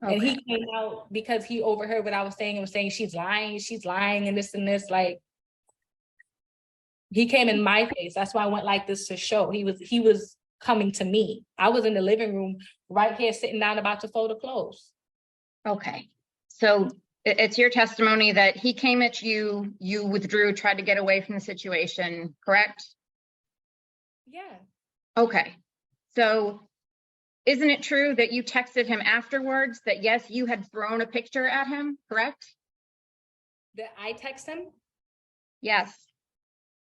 Okay. And he came out because he overheard what I was saying and was saying, she's lying, and this and this. Like, he came in my face. That's why I went like this to show. He was coming to me. I was in the living room right here, sitting down about to fold the clothes. Okay. So it's your testimony that he came at you, you withdrew, tried to get away from the situation, correct? Yeah. Okay. So isn't it true that you texted him afterwards that, yes, you had thrown a picture at him, correct? Did I text him? Yes.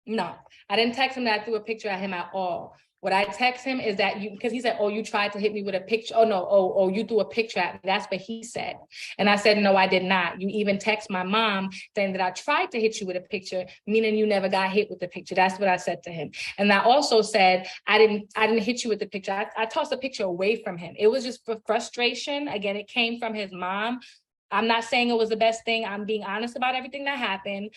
No, I didn't text him that I threw a picture at him at all. What I text him is that because he said, oh, you tried to hit me with a picture. Oh, no. Oh, you threw a picture at me. That's what he said. And I said, no, I did not. You even text my mom saying that I tried to hit you with a picture, meaning you never got hit with the picture. That's what I said to him. And I also said, I didn't hit you with the picture. I tossed the picture away from him. It was just for frustration. Again, it came from his mom. I'm not saying it was the best thing. I'm being honest about everything that happened.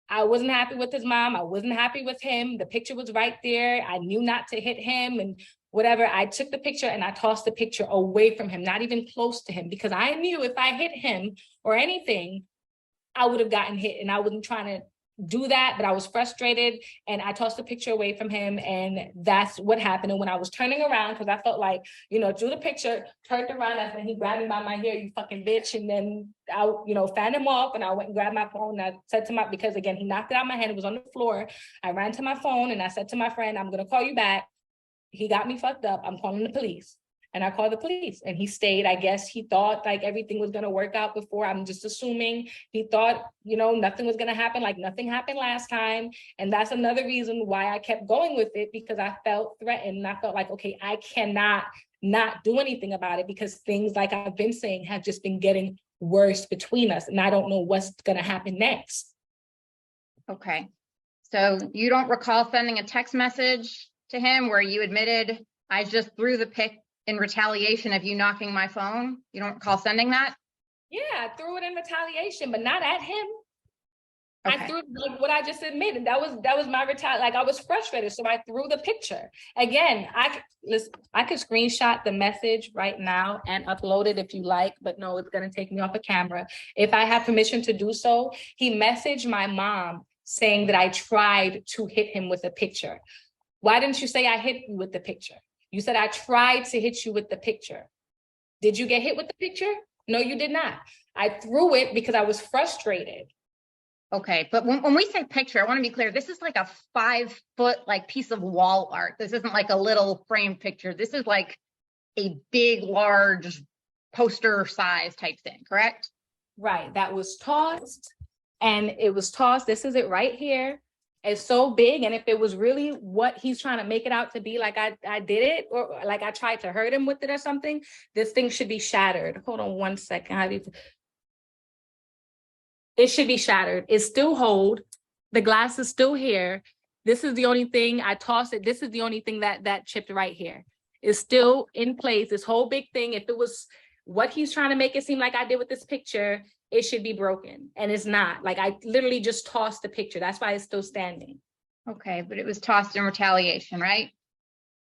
I wasn't happy with his mom. I wasn't happy with him. The picture was right there. I knew not to hit him and whatever. I took the picture and I tossed the picture away from him, not even close to him, because I knew if I hit him or anything, I would have gotten hit, and I wasn't trying to do that, but I was frustrated and I tossed the picture away from him, and that's what happened. And when I was turning around, because I felt like, drew the picture, turned around, that's when he grabbed me by my hair, you fucking bitch. And then I, fanned him off, and I went and grabbed my phone. And I said to because again, he knocked it out of my hand, it was on the floor. I ran to my phone and I said to my friend, I'm gonna call you back. He got me fucked up. I'm calling the police. And I called the police, and he stayed. I guess he thought like everything was going to work out before. I'm just assuming he thought, nothing was going to happen, like nothing happened last time. And that's another reason why I kept going with it, because I felt threatened. And I felt like, okay, I cannot not do anything about it, because things, like I've been saying, have just been getting worse between us. And I don't know what's going to happen next. Okay. So you don't recall sending a text message to him where you admitted, I just threw the pic in retaliation of you knocking my phone? You don't recall sending that? Yeah, I threw it in retaliation, but not at him. Okay. I threw like what I just admitted. That was my retaliation. Like I was frustrated, so I threw the picture. Again, I could screenshot the message right now and upload it if you like, but no, it's gonna take me off a camera. If I have permission to do so, he messaged my mom saying that I tried to hit him with a picture. Why didn't you say I hit you with the picture? You said I tried to hit you with the picture. Did you get hit with the picture? No, you did not. I threw it because I was frustrated. Okay, but when we say picture, I want to be clear. This is like a 5-foot like piece of wall art. This isn't like a little frame picture. This is like a big, large poster size type thing, correct? Right, that was tossed, and it was tossed. This is it right here. It's so big, and if it was really what he's trying to make it out to be, like I did it, or like I tried to hurt him with it or something, this thing should be shattered. Hold on one second. It should be shattered. It's still hold. The glass is still here. This is the only thing I tossed it. This is the only thing that chipped right here. It's still in place. This whole big thing, if it was what he's trying to make it seem like I did with this picture, it should be broken, and it's not. Like I literally just tossed the picture. That's why it's still standing. Okay, but it was tossed in retaliation, right?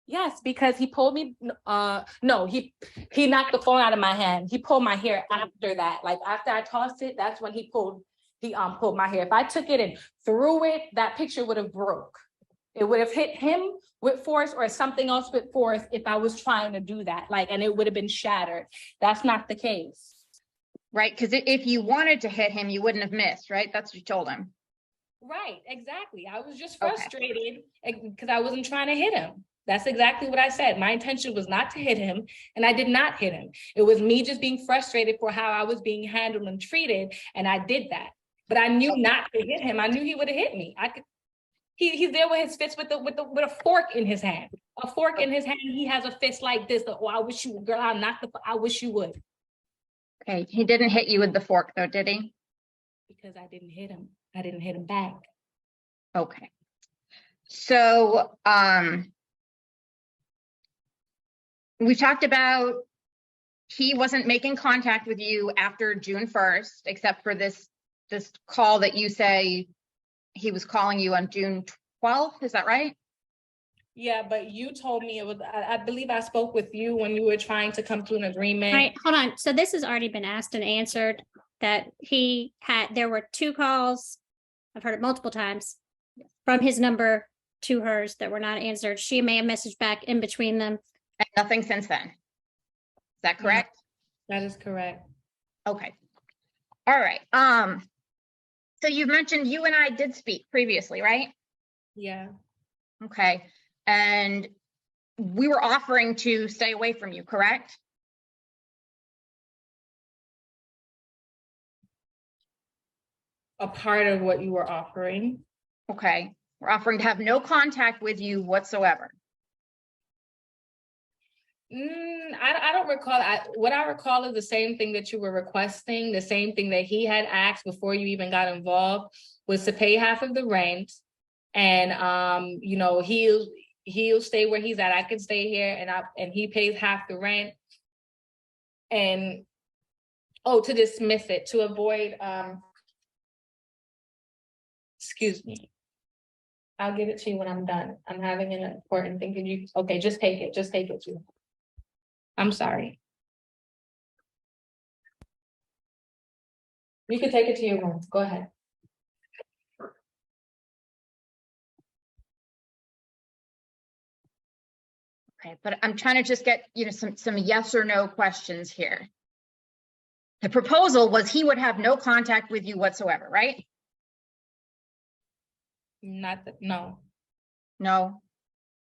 Yes, because he pulled me. No, he knocked the phone out of my hand. He pulled my hair after that. Like after I tossed it, that's when he pulled my hair. If I took it and threw it, that picture would have broke. It would have hit him with force or something else with force if I was trying to do that. Like, and it would have been shattered. That's not the case. Right, because if you wanted to hit him, you wouldn't have missed, right? That's what you told him. Right, exactly. I was just frustrated because I wasn't trying to hit him. That's exactly what I said. My intention was not to hit him, and I did not hit him. It was me just being frustrated for how I was being handled and treated, and I did that. But I knew not to hit him. I knew he would have hit me. He's there with his fist with a fork in his hand. A fork in his hand. He has a fist like this. Oh, I wish you, girl, I wish you would. Okay, he didn't hit you with the fork though, did he? Because I didn't hit him. I didn't hit him back. Okay. So, we talked about he wasn't making contact with you after June 1st, except for this call that you say he was calling you on June 12th. Is that right? Yeah, but you told me it was, I believe I spoke with you when you were trying to come to an agreement. Right, hold on. So this has already been asked and answered, that there were 2 calls. I've heard it multiple times from his number to hers that were not answered. She may have messaged back in between them. And nothing since then. Is that correct? That is correct. Okay. All right. So you mentioned you and I did speak previously, right? Yeah. Okay. And we were offering to stay away from you, correct? A part of what you were offering. Okay. We're offering to have no contact with you whatsoever. I don't recall. What I recall is the same thing that you were requesting, the same thing that he had asked before you even got involved, was to pay half of the rent. And you know, he'll stay where he's at. I can stay here, and he pays half the rent. And to dismiss it, to avoid excuse me. I'll give it to you when I'm done. I'm having an important thing. Can you, okay, just take it. Just take it too. I'm sorry. You can take it to your room. Go ahead. Okay, but I'm trying to just get, some yes or no questions here. The proposal was he would have no contact with you whatsoever, right? Not that, no. No.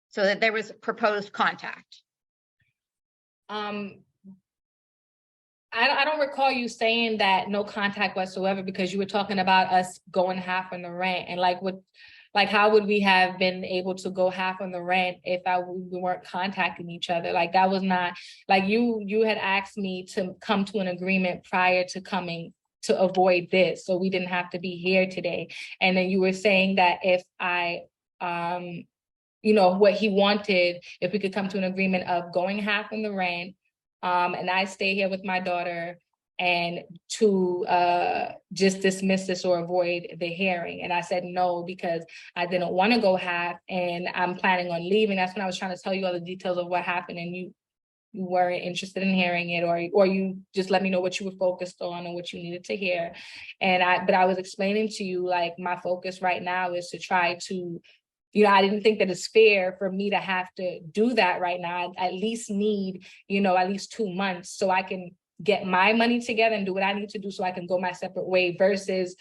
So that there was proposed contact. I don't recall you saying that no contact whatsoever, because you were talking about us going half on the rent, and how would we have been able to go half on the rent if we weren't contacting each other? Like, that was not, like, you had asked me to come to an agreement prior to coming to avoid this, so we didn't have to be here today. And then you were saying that if I, what he wanted, if we could come to an agreement of going half on the rent, and I stay here with my daughter, and to just dismiss this or avoid the hearing. And I said no, because I didn't want to go half, and I'm planning on leaving. That's when I was trying to tell you all the details of what happened, and you weren't interested in hearing it, or you just let me know what you were focused on and what you needed to hear. But I was explaining to you, like, my focus right now is to try to, I didn't think that it's fair for me to have to do that right now. I at least need, at least 2 months so I can get my money together and do what I need to do so I can go my separate way, versus,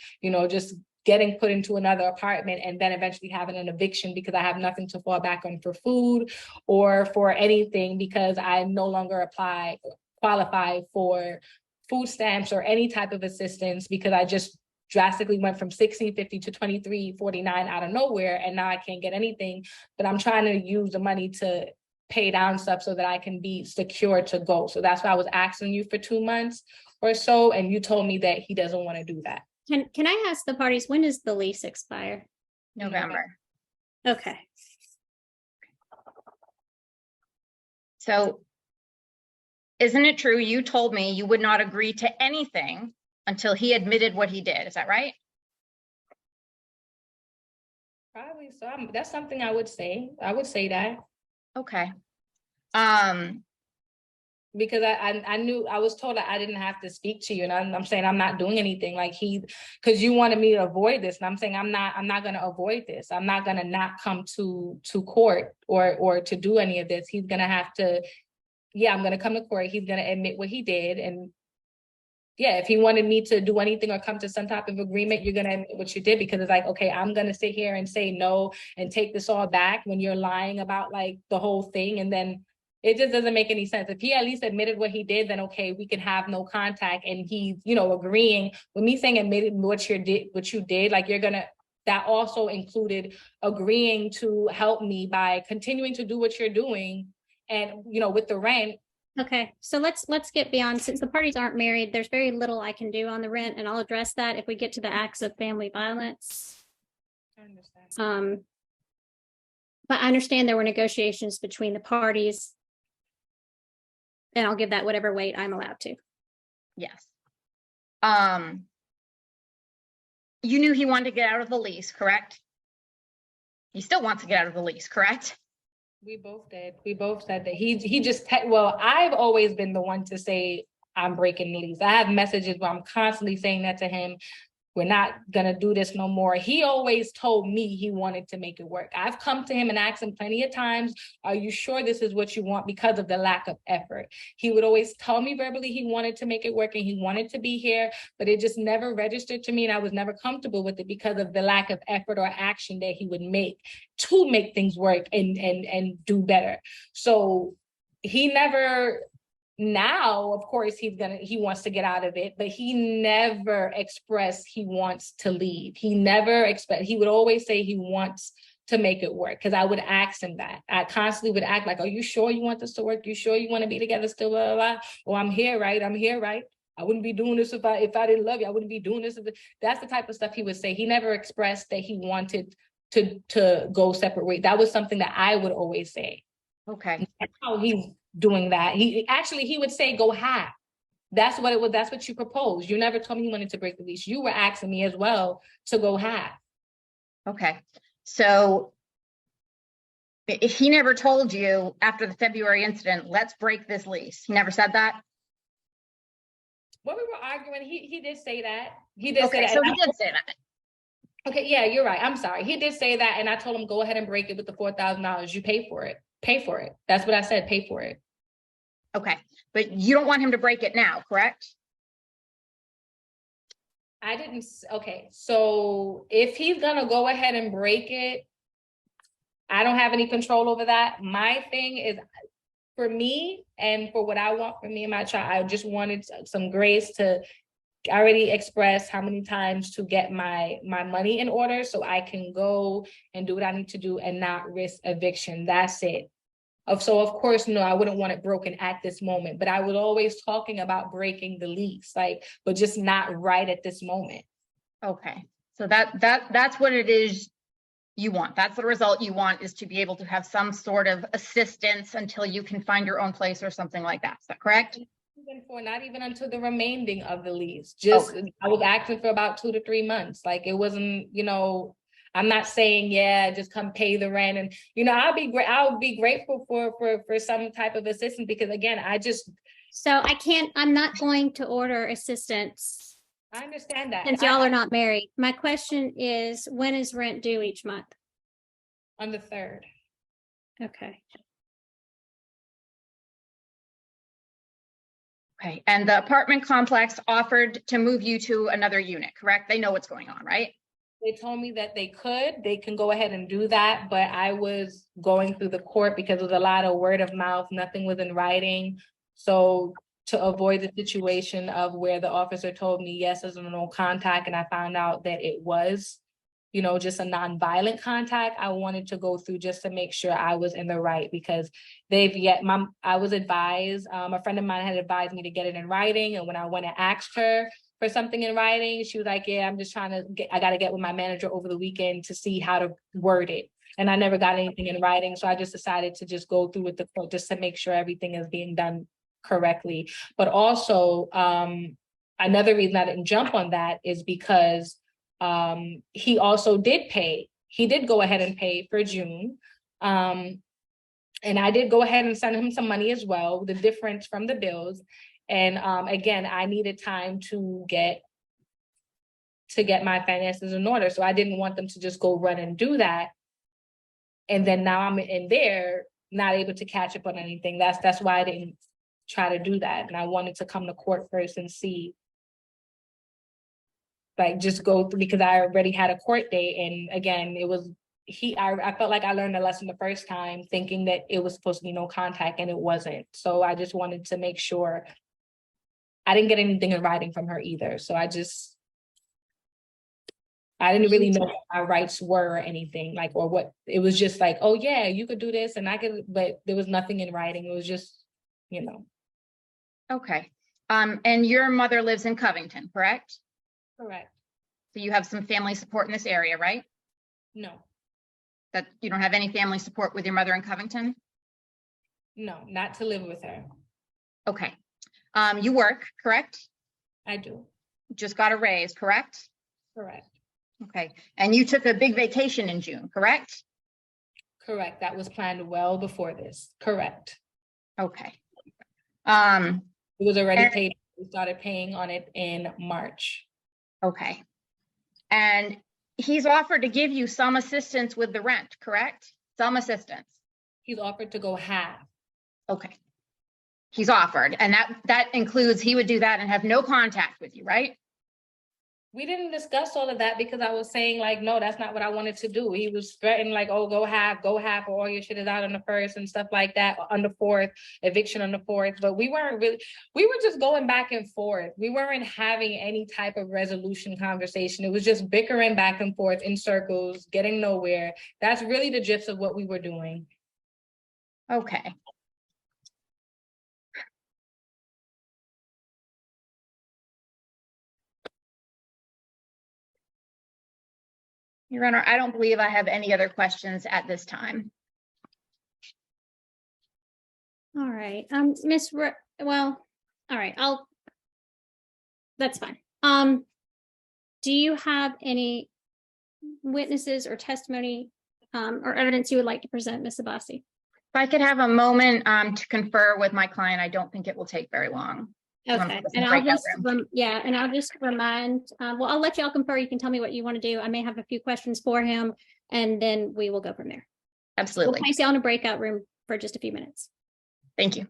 just getting put into another apartment and then eventually having an eviction because I have nothing to fall back on for food or for anything, because I no longer qualify for food stamps or any type of assistance, because I just drastically went from $16.50 to $23.49 out of nowhere, and now I can't get anything. But I'm trying to use the money to pay down stuff so that I can be secure to go. So that's why I was asking you for 2 months or so, and you told me that he doesn't want to do that. Can I ask the parties, when does the lease expire? November. Okay. So isn't it true you told me you would not agree to anything until he admitted what he did? Is that right? Probably so. That's something I would say. I would say that. Okay. Because I knew, I was told that I didn't have to speak to you, and I'm saying I'm not doing anything, like, because you wanted me to avoid this, and I'm saying I'm not going to avoid this. I'm not going to not come to court or to do any of this. He's going to have to, I'm going to come to court. He's going to admit what he did, and if he wanted me to do anything or come to some type of agreement, you're going to admit what you did, because it's like, okay, I'm going to sit here and say no and take this all back when you're lying about, like, the whole thing. And then it just doesn't make any sense. If he at least admitted what he did, then okay, we can have no contact. And he's, agreeing with me saying admitted what you did, like, that also included agreeing to help me by continuing to do what you're doing. And, with the rent. Okay, so let's get beyond, since the parties aren't married, there's very little I can do on the rent, and I'll address that if we get to the acts of family violence. I understand. But I understand there were negotiations between the parties, and I'll give that whatever weight I'm allowed to. Yes. You knew he wanted to get out of the lease, correct? He still wants to get out of the lease, correct? We both did. We both said that he just, I've always been the one to say I'm breaking the lease. I have messages where I'm constantly saying that to him. We're not gonna do this no more. He always told me he wanted to make it work. I've come to him and asked him plenty of times, are you sure this is what you want, because of the lack of effort? He would always tell me verbally he wanted to make it work and he wanted to be here, but it just never registered to me, and I was never comfortable with it because of the lack of effort or action that he would make to make things work and do better. So he never. Now, of course, he wants to get out of it, but he never expressed he wants to leave. He would always say he wants to make it work. Cause I would ask him that. I constantly would act like, are you sure you want this to work? You sure you want to be together still? Blah, blah, blah. Oh, I'm here, right? I'm here, right? I wouldn't be doing this if I didn't love you. I wouldn't be doing this. That's the type of stuff he would say. He never expressed that he wanted to go separate ways. That was something that I would always say. Okay. That's how he's doing that. He would say go half. That's what it was. That's what you proposed. You never told me you wanted to break the lease. You were asking me as well to go half. Okay. So if he never told you after the February incident, let's break this lease. He never said that? When we were arguing, he did say that. He did say Okay, that. so and he did say that. Okay, yeah, you're right. I'm sorry. He did say that, and I told him go ahead and break it with the $4,000. You pay for it. Pay for it. That's what I said. Pay for it. Okay, but you don't want him to break it now, correct? I didn't. Okay, so if he's gonna go ahead and break it, I don't have any control over that. My thing is, for me and for what I want for me and my child, I just wanted some grace to already express how many times to get my money in order so I can go and do what I need to do and not risk eviction. That's it. So of course, no, I wouldn't want it broken at this moment, but I was always talking about breaking the lease, but just not right at this moment. Okay, so that's what it is you want. That's the result you want, is to be able to have some sort of assistance until you can find your own place or something like that. Is that correct? Not even until the remaining of the lease. Just I was asking for about 2 to 3 months. Like it wasn't, I'm not saying, yeah, just come pay the rent. And, I'll be grateful for some type of assistance, because again, So I'm not going to order assistance I understand that. since y'all are not married. My question is, when is rent due each month? On the 3rd. Okay. Okay, and the apartment complex offered to move you to another unit, correct? They know what's going on, right? They told me that they can go ahead and do that, but I was going through the court because of a lot of word of mouth, nothing was in writing. So to avoid the situation of where the officer told me, yes, there's no contact, and I found out that it was, just a non-violent contact, I wanted to go through just to make sure I was in the right, because I was advised, a friend of mine had advised me to get it in writing. And when I went and asked her for something in writing, she was like, yeah, I'm just trying to I got to get with my manager over the weekend to see how to word it. And I never got anything in writing. So I just decided to just go through with the court just to make sure everything is being done correctly. But also, another reason I didn't jump on that is because he also did pay. He did go ahead and pay for June. And I did go ahead and send him some money as well, the difference from the bills. And again, I needed time to get my finances in order. So I didn't want them to just go run and do that. And then now I'm in there, not able to catch up on anything. That's why I didn't try to do that. And I wanted to come to court first and see, just go through, because I already had a court date. And again, it was, I felt like I learned a lesson the first time, thinking that it was supposed to be no contact, and it wasn't. So I just wanted to make sure. I didn't get anything in writing from her either. So I didn't really know what my rights were or anything, or what, it was just like, oh yeah, you could do this and I could, but there was nothing in writing. It was just, Okay, and your mother lives in Covington, correct? Correct. So you have some family support in this area, right? No, That you don't have any family support with your mother in Covington? no, not to live with her. Okay, you work, correct? I do. Just got a raise, correct? Correct. Okay, and you took a big vacation in June, correct? Correct. That was planned well before this. Correct. Okay. It was already paid. We started paying on it in March. Okay. And he's offered to give you some assistance with the rent, correct? Some assistance. He's offered to go half. Okay. He's offered, and that includes he would do that and have no contact with you, right? We didn't discuss all of that because I was saying like, no, that's not what I wanted to do. He was threatening like, oh, go half, or all your shit is out on the first and stuff like that, on the fourth, eviction on the fourth. But we weren't really, we were just going back and forth. We weren't having any type of resolution conversation. It was just bickering back and forth in circles, getting nowhere. That's really the gist of what we were doing. Okay. Your Honor, I don't believe I have any other questions at this time. All right, well, all right, that's fine. Do you have any witnesses or testimony or evidence you would like to present, Ms. Abbasi? If I could have a moment to confer with my client, I don't think it will take very long. Okay, and I'll just, and I'll just remind, well, I'll let y'all confer. You can tell me what you want to do. I may have a few questions for him, and then we will go from there. Absolutely. We'll place you in a breakout room for just a few minutes. Thank you.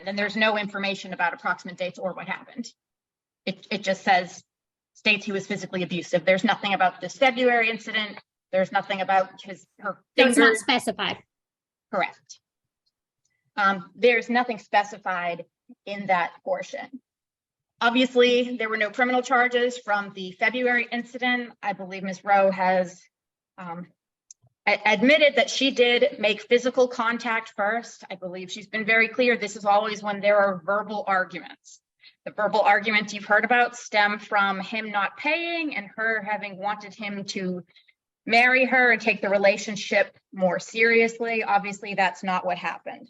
And there's no information about approximate dates or what happened. It just says states he was physically abusive. There's nothing about this February incident. There's nothing about her So it's not fingers. specified. Correct. There's nothing specified in that portion. Obviously, there were no criminal charges from the February incident. I believe Ms. Rowe has admitted that she did make physical contact first. I believe she's been very clear. This is always when there are verbal arguments. The verbal arguments you've heard about stem from him not paying and her having wanted him to marry her and take the relationship more seriously. Obviously, that's not what happened.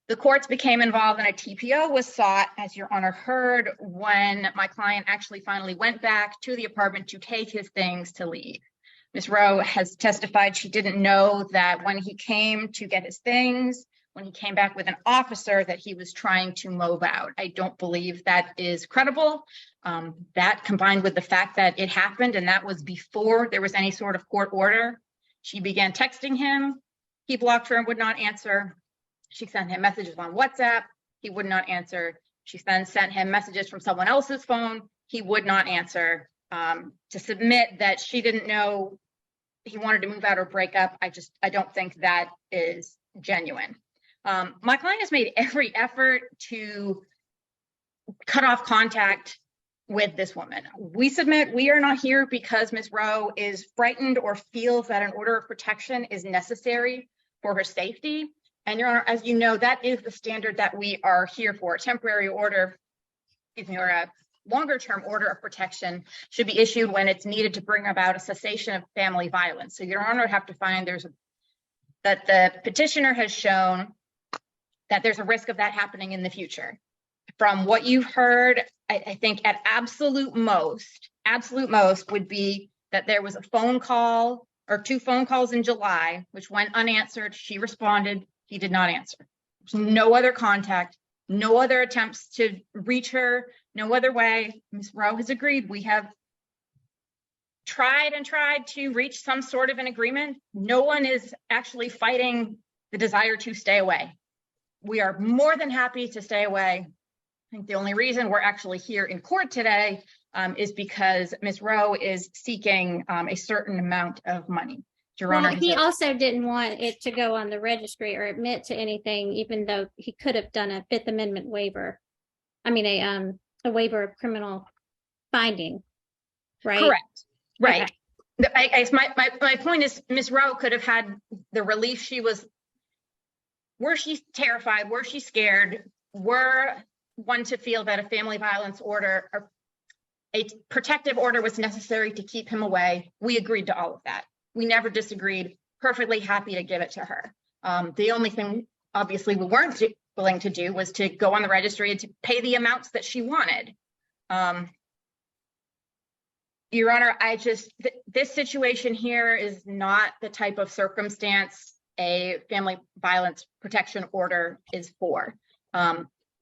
The courts became involved and a TPO was sought, as Your Honor heard, when my client actually finally went back to the apartment to take his things to leave. Ms. Rowe has testified she didn't know that when he came to get his things, when he came back with an officer, that he was trying to move out. I don't believe that is credible. That combined with the fact that it happened and that was before there was any sort of court order. She began texting him. He blocked her and would not answer. She sent him messages on WhatsApp. He would not answer. She then sent him messages from someone else's phone. He would not answer. To submit that she didn't know he wanted to move out or break up, I don't think that is genuine. My client has made every effort to cut off contact with this woman. We submit we are not here because Ms. Rowe is frightened or feels that an order of protection is necessary for her safety. And Your Honor, as you know, that is the standard that we are here for. A temporary order, or a longer-term order of protection should be issued when it's needed to bring about a cessation of family violence. So Your Honor would have to find that the petitioner has shown that there's a risk of that happening in the future. From what you've heard, I think at absolute most would be that there was a phone call or 2 phone calls in July, which went unanswered. She responded, he did not answer. There's no other contact, no other attempts to reach her, no other way. Ms. Rowe has agreed. We have tried to reach some sort of an agreement. No one is actually fighting the desire to stay away. We are more than happy to stay away. I think the only reason we're actually here in court today is because Ms. Rowe is seeking a certain amount of money. Your Honor, he also didn't want it to go on the registry or admit to anything, even though he could have done a Fifth Amendment waiver. I mean, a waiver of criminal finding, right? Correct. Right. Okay. My point is, Ms. Rowe could have had the relief she was. Were she terrified? Were she scared? Were one to feel that a family violence order or a protective order was necessary to keep him away? We agreed to all of that. We never disagreed. Perfectly happy to give it to her. The only thing, obviously, we weren't willing to do was to go on the registry and to pay the amounts that she wanted. Your Honor, this situation here is not the type of circumstance a family violence protection order is for.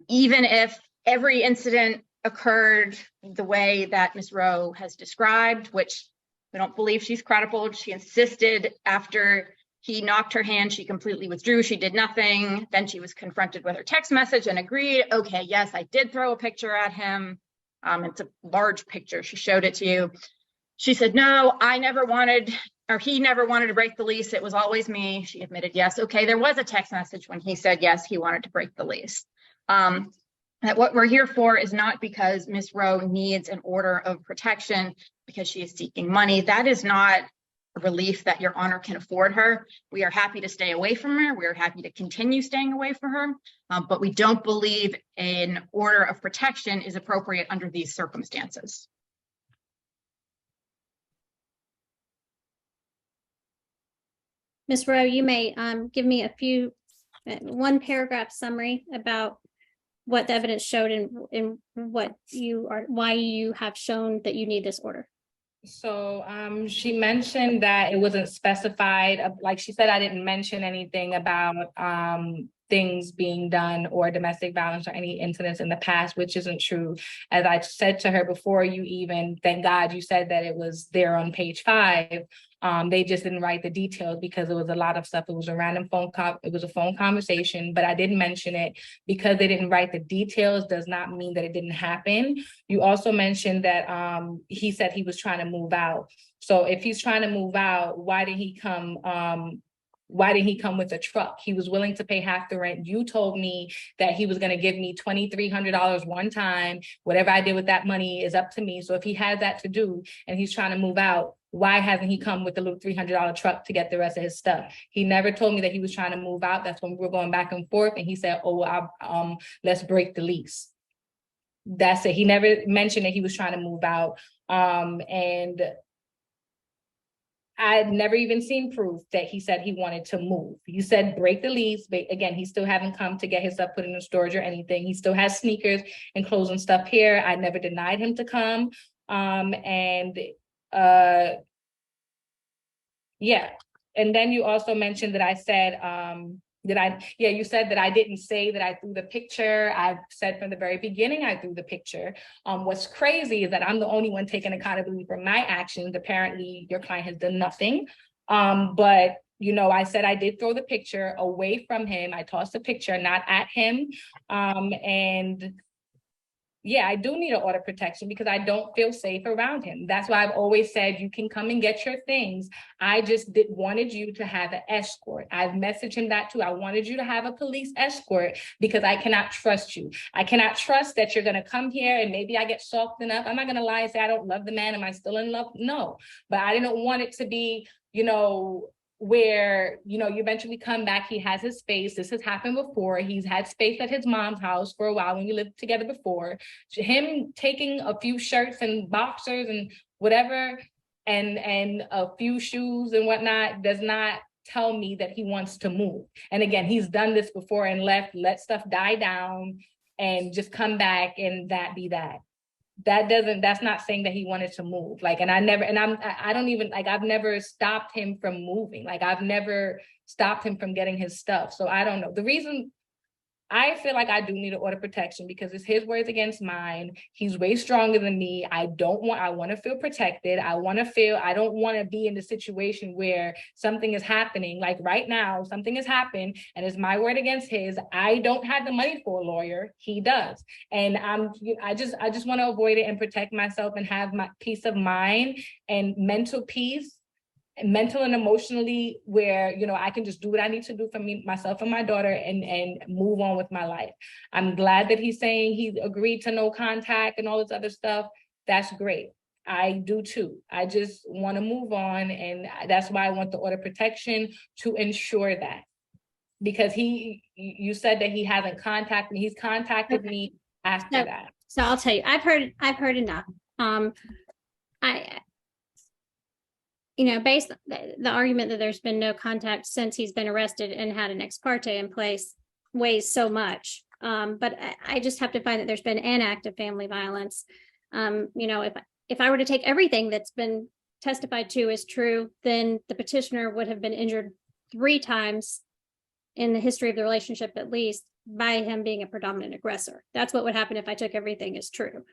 Even if every incident occurred the way that Ms. Rowe has described, which we don't believe she's credible. She insisted after He knocked her hand. She completely withdrew. She did nothing. Then she was confronted with her text message and agreed, okay, yes, I did throw a picture at him. It's a large picture. She showed it to you. She said, no, I never wanted, or he never wanted to break the lease. It was always me. She admitted, yes. Okay, there was a text message when he said, yes, he wanted to break the lease. That what we're here for is not because Ms. Rowe needs an order of protection because she is seeking money. That is not a relief that Your Honor can afford her. We are happy to stay away from her. We are happy to continue staying away from her, but we don't believe an order of protection is appropriate under these circumstances. Ms. Rowe, you may give me one paragraph summary about what the evidence showed and what why you have shown that you need this order. So she mentioned that it wasn't specified, like she said, I didn't mention anything about things being done or domestic violence or any incidents in the past, which isn't true. As I said to her before you even, thank God you said that it was there on page 5. They just didn't write the details because it was a lot of stuff. It was a random it was a phone conversation, but I didn't mention it because they didn't write the details does not mean that it didn't happen. You also mentioned that he said he was trying to move out. So if he's trying to move out, why did he come? Why didn't he come with a truck? He was willing to pay half the rent. You told me that he was going to give me $2,300 one time. Whatever I did with that money is up to me. So if he had that to do and he's trying to move out, why hasn't he come with the little $300 truck to get the rest of his stuff? He never told me that he was trying to move out. That's when we were going back and forth. And he said, oh, let's break the lease. That's it. He never mentioned that he was trying to move out. And I'd never even seen proof that he said he wanted to move. You said break the lease, but again, he still haven't come to get his stuff put in the storage or anything. He still has sneakers and clothes and stuff here. I never denied him to come. Yeah. And then you also mentioned that I said, you said that I didn't say that I threw the picture. I've said from the very beginning, I threw the picture. What's crazy is that I'm the only one taking accountability for my actions. Apparently your client has done nothing. But you know, I said I did throw the picture away from him. I tossed the picture, not at him. And yeah, I do need an order of protection because I don't feel safe around him. That's why I've always said you can come and get your things. I just wanted you to have an escort. I've messaged him that too. I wanted you to have a police escort because I cannot trust you. I cannot trust that you're going to come here and maybe I get softened up. I'm not going to lie and say I don't love the man. Am I still in love? No, but I didn't want it to be, you know, where, you know, you eventually come back, he has his space. This has happened before. He's had space at his mom's house for a while when we lived together before. Him taking a few shirts and boxers and whatever and a few shoes and whatnot does not tell me that he wants to move. And again, he's done this before and let stuff die down and just come back and that be that. That's not saying that he wanted to move. Like, and I've never stopped him from moving. Like, I've never stopped him from getting his stuff. So I don't know. The reason I feel like I do need an order of protection because it's his words against mine. He's way stronger than me. I want to feel protected. I don't want to be in the situation where something is happening. Like right now, something has happened and it's my word against his. I don't have the money for a lawyer. He does. And I just want to avoid it and protect myself and have my peace of mind and mental peace. Mental and emotionally where, you know, I can just do what I need to do for me, myself and my daughter and move on with my life. I'm glad that he's saying he agreed to no contact and all this other stuff. That's great. I do too. I just want to move on. And that's why I want the order of protection to ensure that. Because you said that he hasn't contacted me. He's contacted me after that. So I'll tell you, I've heard enough. Based on the argument that there's been no contact since he's been arrested and had an ex parte in place weighs so much. But I just have to find that there's been an act of family violence. If I were to take everything that's been testified to as true, then the petitioner would have been injured 3 times in the history of the relationship, at least, by him being a predominant aggressor. That's what would happen if I took everything as true.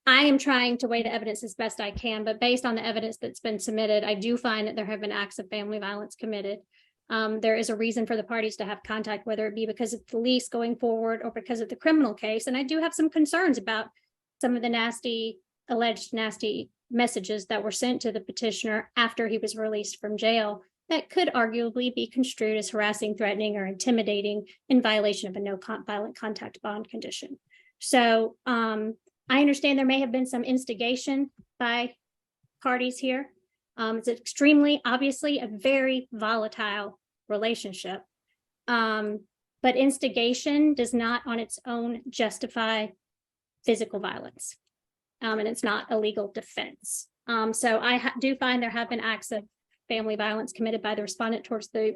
I am trying to weigh the evidence as best I can, but based on the evidence that's been submitted, I do find that there have been acts of family violence committed. There is a reason for the parties to have contact, whether it be because of the lease going forward or because of the criminal case. And I do have some concerns about some of the alleged nasty messages that were sent to the petitioner after he was released from jail that could arguably be construed as harassing, threatening, or intimidating in violation of a no violent contact bond condition. So I understand there may have been some instigation by parties here. It's extremely, obviously, a very volatile relationship. But instigation does not on its own justify physical violence. And it's not a legal defense. So I do find there have been acts of family violence committed by the respondent towards the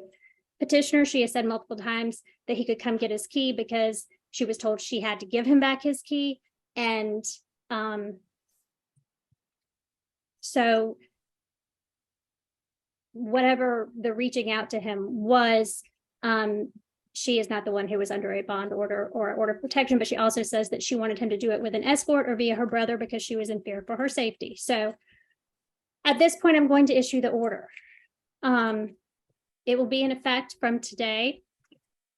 petitioner. She has said multiple times that he could come get his key because she was told she had to give him back his key. And so whatever the reaching out to him was, she is not the one who was under a bond order or order of protection, but she also says that she wanted him to do it with an escort or via her brother because she was in fear for her safety. So at this point, I'm going to issue the order. It will be in effect from today.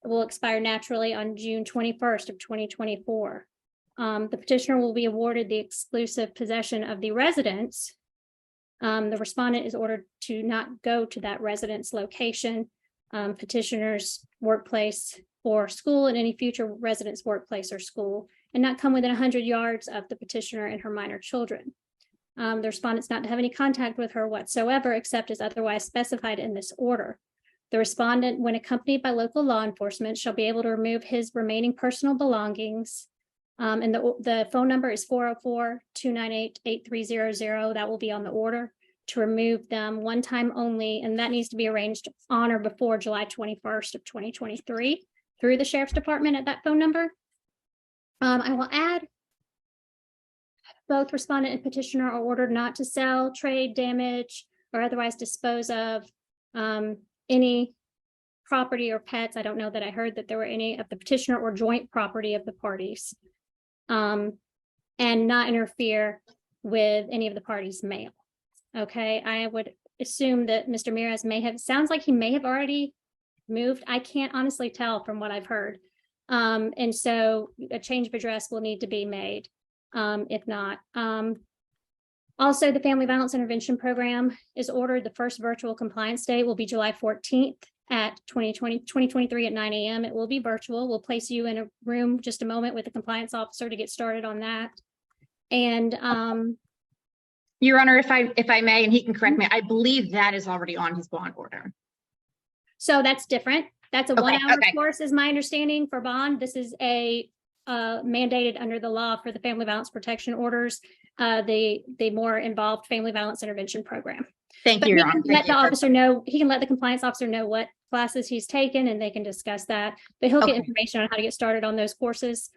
It will expire naturally on June 21st of 2024. The petitioner will be awarded the exclusive possession of the residence. The respondent is ordered to not go to that residence location, petitioner's workplace or school, and any future resident's workplace or school, and not come within 100 yards of the petitioner and her minor children. The respondent's not to have any contact with her whatsoever, except as otherwise specified in this order. The respondent, when accompanied by local law enforcement, shall be able to remove his remaining personal belongings. And the phone number is 404-298-8300. That will be on the order to remove them one time only. And that needs to be arranged on or before July 21st of 2023 through the sheriff's department at that phone number. I will add both respondent and petitioner are ordered not to sell, trade, damage, or otherwise dispose of any property or pets. I don't know that I heard that there were any of the petitioner or joint property of the parties. And not interfere with any of the parties' mail. Okay, I would assume that Mr. Miras sounds like he may have already moved. I can't honestly tell from what I've heard. And so a change of address will need to be made. If not, also the Family Violence Intervention Program is ordered. The first virtual compliance date will be July 14th at 2023 at 9 a.m. It will be virtual. We'll place you in a room just a moment with the compliance officer to get started on that. And Your Honor, if I may, and he can correct me, I believe that is already on his bond order. so that's different. That's a Okay, 1 hour okay. course is my understanding for bond. This is a mandated under the law for the family violence protection orders, the more involved family violence intervention program. Thank But you, he Your Honor. can let the officer know, he can let the compliance officer know what classes he's taken and they can discuss that. But he'll get Okay. information on how to get started on those courses.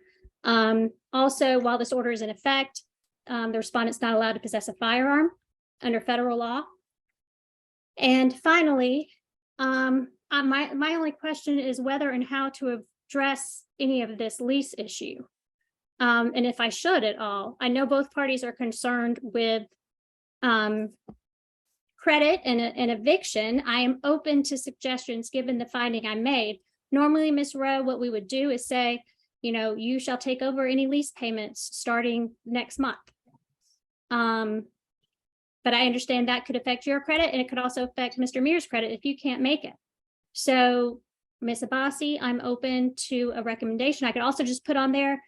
Also, while this order is in effect, the respondent's not allowed to possess a firearm under federal law. And finally, my only question is whether and how to address any of this lease issue. And if I should at all. I know both parties are concerned with credit and eviction. I am open to suggestions given the finding I made. Normally, Ms. Rowe, what we would do is say, you shall take over any lease payments starting next month. But I understand that could affect your credit and it could also affect Mr. Mears' credit if you can't make it. So, Ms. Abbasi, I'm open to a recommendation. I could also just put on there,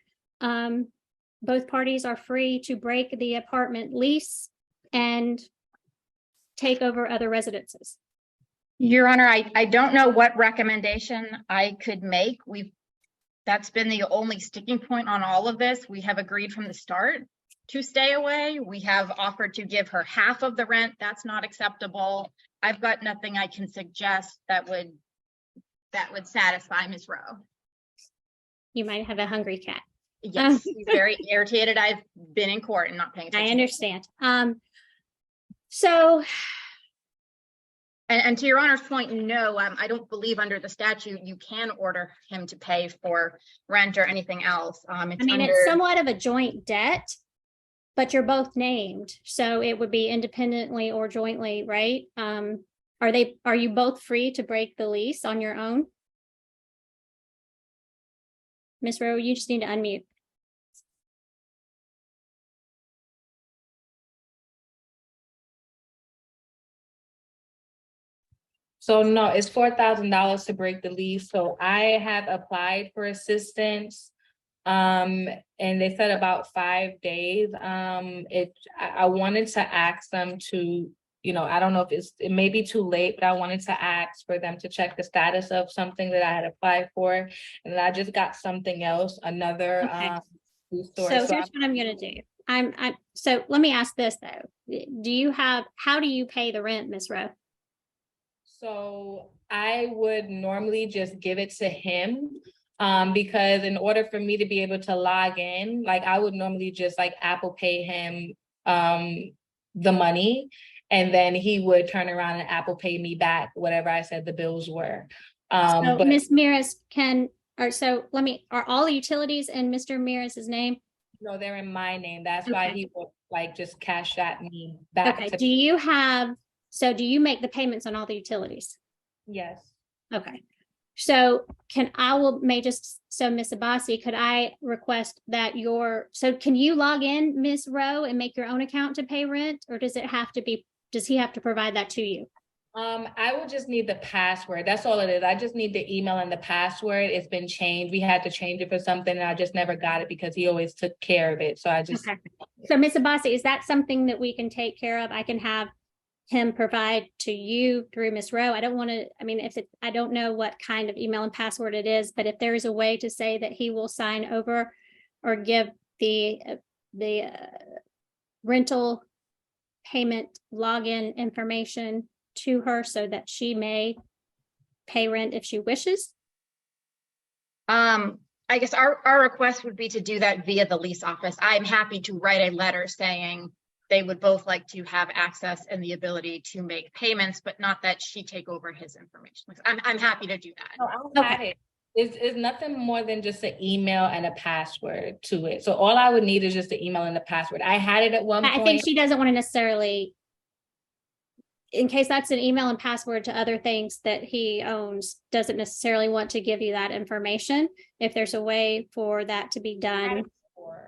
both parties are free to break the apartment lease and take over other residences. Your Honor, I don't know what recommendation I could make. That's been the only sticking point on all of this. We have agreed from the start to stay away. We have offered to give her half of the rent. That's not acceptable. I've got nothing I can suggest that would satisfy Ms. Rowe. You might have a hungry cat. Yes, he's very irritated. I've been in court and not paying attention. I understand. So, and to Your Honor's point, no, I don't believe under the statute you can order him to pay for rent or anything else. it's somewhat of a joint debt. but you're both named, so it would be independently or jointly, right? Are you both free to break the lease on your own? Ms. Rowe, you just need to unmute. So no, it's $4,000 to break the lease. So I have applied for assistance. And they said about 5 days. I wanted to ask them to, I don't know if it may be too late, but I wanted to ask for them to check the status of something that I had applied for. And then I just got something else, another Okay. resource. So here's what I'm gonna do. So let me ask this though. How do you pay the rent, Ms. Rowe? So I would normally just give it to him. Because in order for me to be able to log in, like I would normally just like Apple Pay him the money, and then he would turn around and Apple Pay me back whatever I said the bills were. So But Ms. Mears are all the utilities in Mr. Mears's name? no, they're in my name. That's Okay. why he would like just cash at me back Okay, to. do you make the payments on all the utilities? Yes. Okay. So Ms. Abassi, could I request that can you log in, Ms. Rowe, and make your own account to pay rent? Or does he have to provide that to you? I will just need the password. That's all it is. I just need the email and the password. It's been changed. We had to change it for something and I just never got it because he always took care of it. So I just. Okay. So Ms. Abassi, is that something that we can take care of? I can have him provide to you through Ms. Rowe. I don't know what kind of email and password it is, but if there is a way to say that he will sign over or give the rental payment login information to her so that she may pay rent if she wishes. I guess our request would be to do that via the lease office. I'm happy to write a letter saying they would both like to have access and the ability to make payments, but not that she take over his information. I'm happy to do that. No, I had it. It's nothing more than just an email and a password to it. So all I would need is just the email and the password. I had it at one point. I think she doesn't want to necessarily, in case that's an email and password to other things that he owns, doesn't necessarily want to give you that information. If there's a way for that to be done.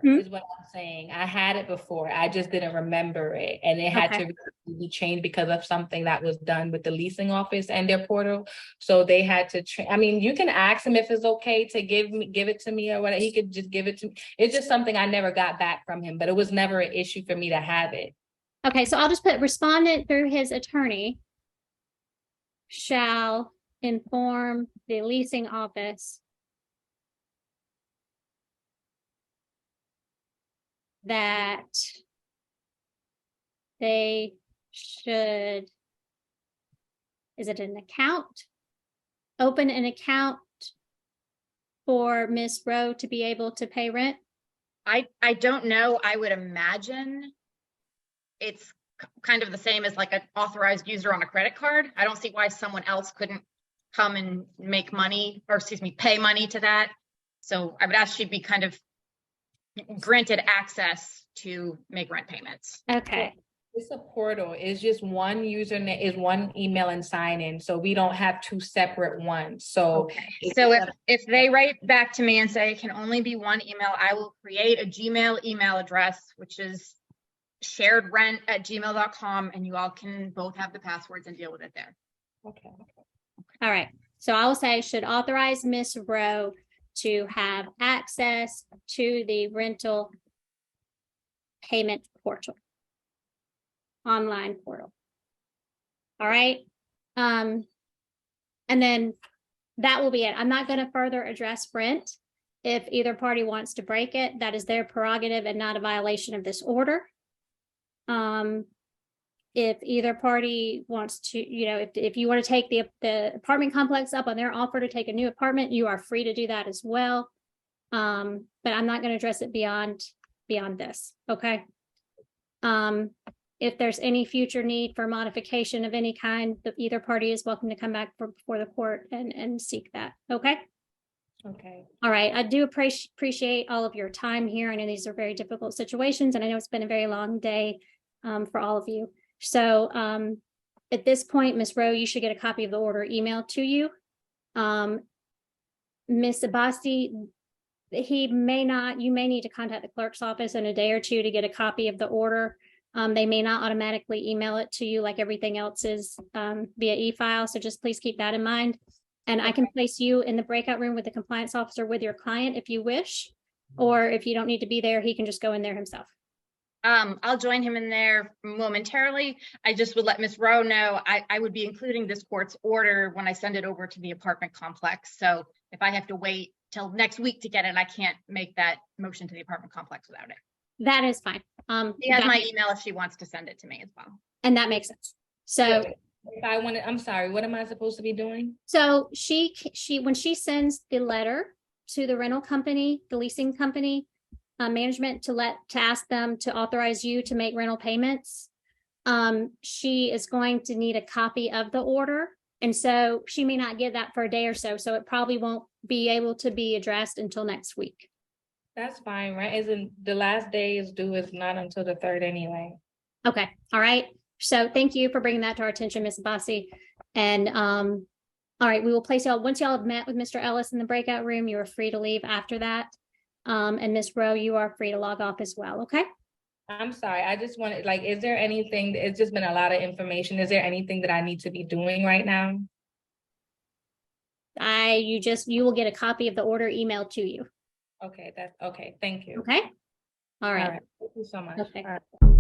Is what I'm saying. I had it before. I just didn't remember it. And it had to be changed because of something that was done with the leasing office and their portal. So they had to you can ask him if it's okay to give it to me or whatever. He could just give it to me. It's just something I never got back from him, but it was never an issue for me to have it. Okay, so I'll just put respondent through his attorney shall inform the leasing office that they should, is it an account? Open an account for Ms. Rowe to be able to pay rent? I don't know. I would imagine it's kind of the same as like an authorized user on a credit card. I don't see why someone else couldn't come and make money, or pay money to that. So I would ask she'd be kind of granted access to make rent payments. Okay. It's a portal. It's just one username, is one email and sign in. So we don't have two separate ones. So, So if they write back to me and say it can only be one email, I will create a Gmail email address, which is sharedrent@gmail.com, and you all can both have the passwords and deal with it there. okay. All right. So I will say should authorize Ms. Rowe to have access to the rental payment portal, online portal. All right. And then that will be it. I'm not going to further address rent. If either party wants to break it, that is their prerogative and not a violation of this order. If either party wants to, if you want to take the apartment complex up on their offer to take a new apartment, you are free to do that as well. But I'm not going to address it beyond this. Okay. If there's any future need for modification of any kind, either party is welcome to come back before the court and seek that. Okay. Okay. All right, I do appreciate all of your time here. I know these are very difficult situations, and I know it's been a very long day for all of you. So at this point, Ms. Rowe, you should get a copy of the order emailed to you. Ms. Abasi, you may need to contact the clerk's office in a day or two to get a copy of the order. They may not automatically email it to you like everything else is via e-file, so just please keep that in mind. And I can place you in the breakout room with the compliance officer with your client if you wish, or if you don't need to be there, he can just go in there himself. I'll join him in there momentarily. I just would let Ms. Rowe know I would be including this court's order when I send it over to the apartment complex. So if I have to wait till next week to get it, I can't make that motion to the apartment complex without it. That is fine. She has my email if she wants to send it to me as well. And that makes sense. So If I'm sorry, what am I supposed to be doing? So she when she sends the letter to the rental company, the leasing company, management to ask them to authorize you to make rental payments, she is going to need a copy of the order. And so she may not get that for a day or so. So it probably won't be able to be addressed until next week. That's fine, right? Isn't the last day is due is not until the 3rd anyway. Okay. All right. So thank you for bringing that to our attention, Ms. Abbasi. And all right, we will place y'all, once y'all have met with Mr. Ellis in the breakout room, you are free to leave after that. And Ms. Rowe, you are free to log off as well, okay? I'm sorry, I just wanted, like, is there anything, it's just been a lot of information. Is there anything that I need to be doing right now? You will get a copy of the order emailed to you, Okay, that's okay. Thank you. okay? All All right. right. Thank you so much. Okay. All right.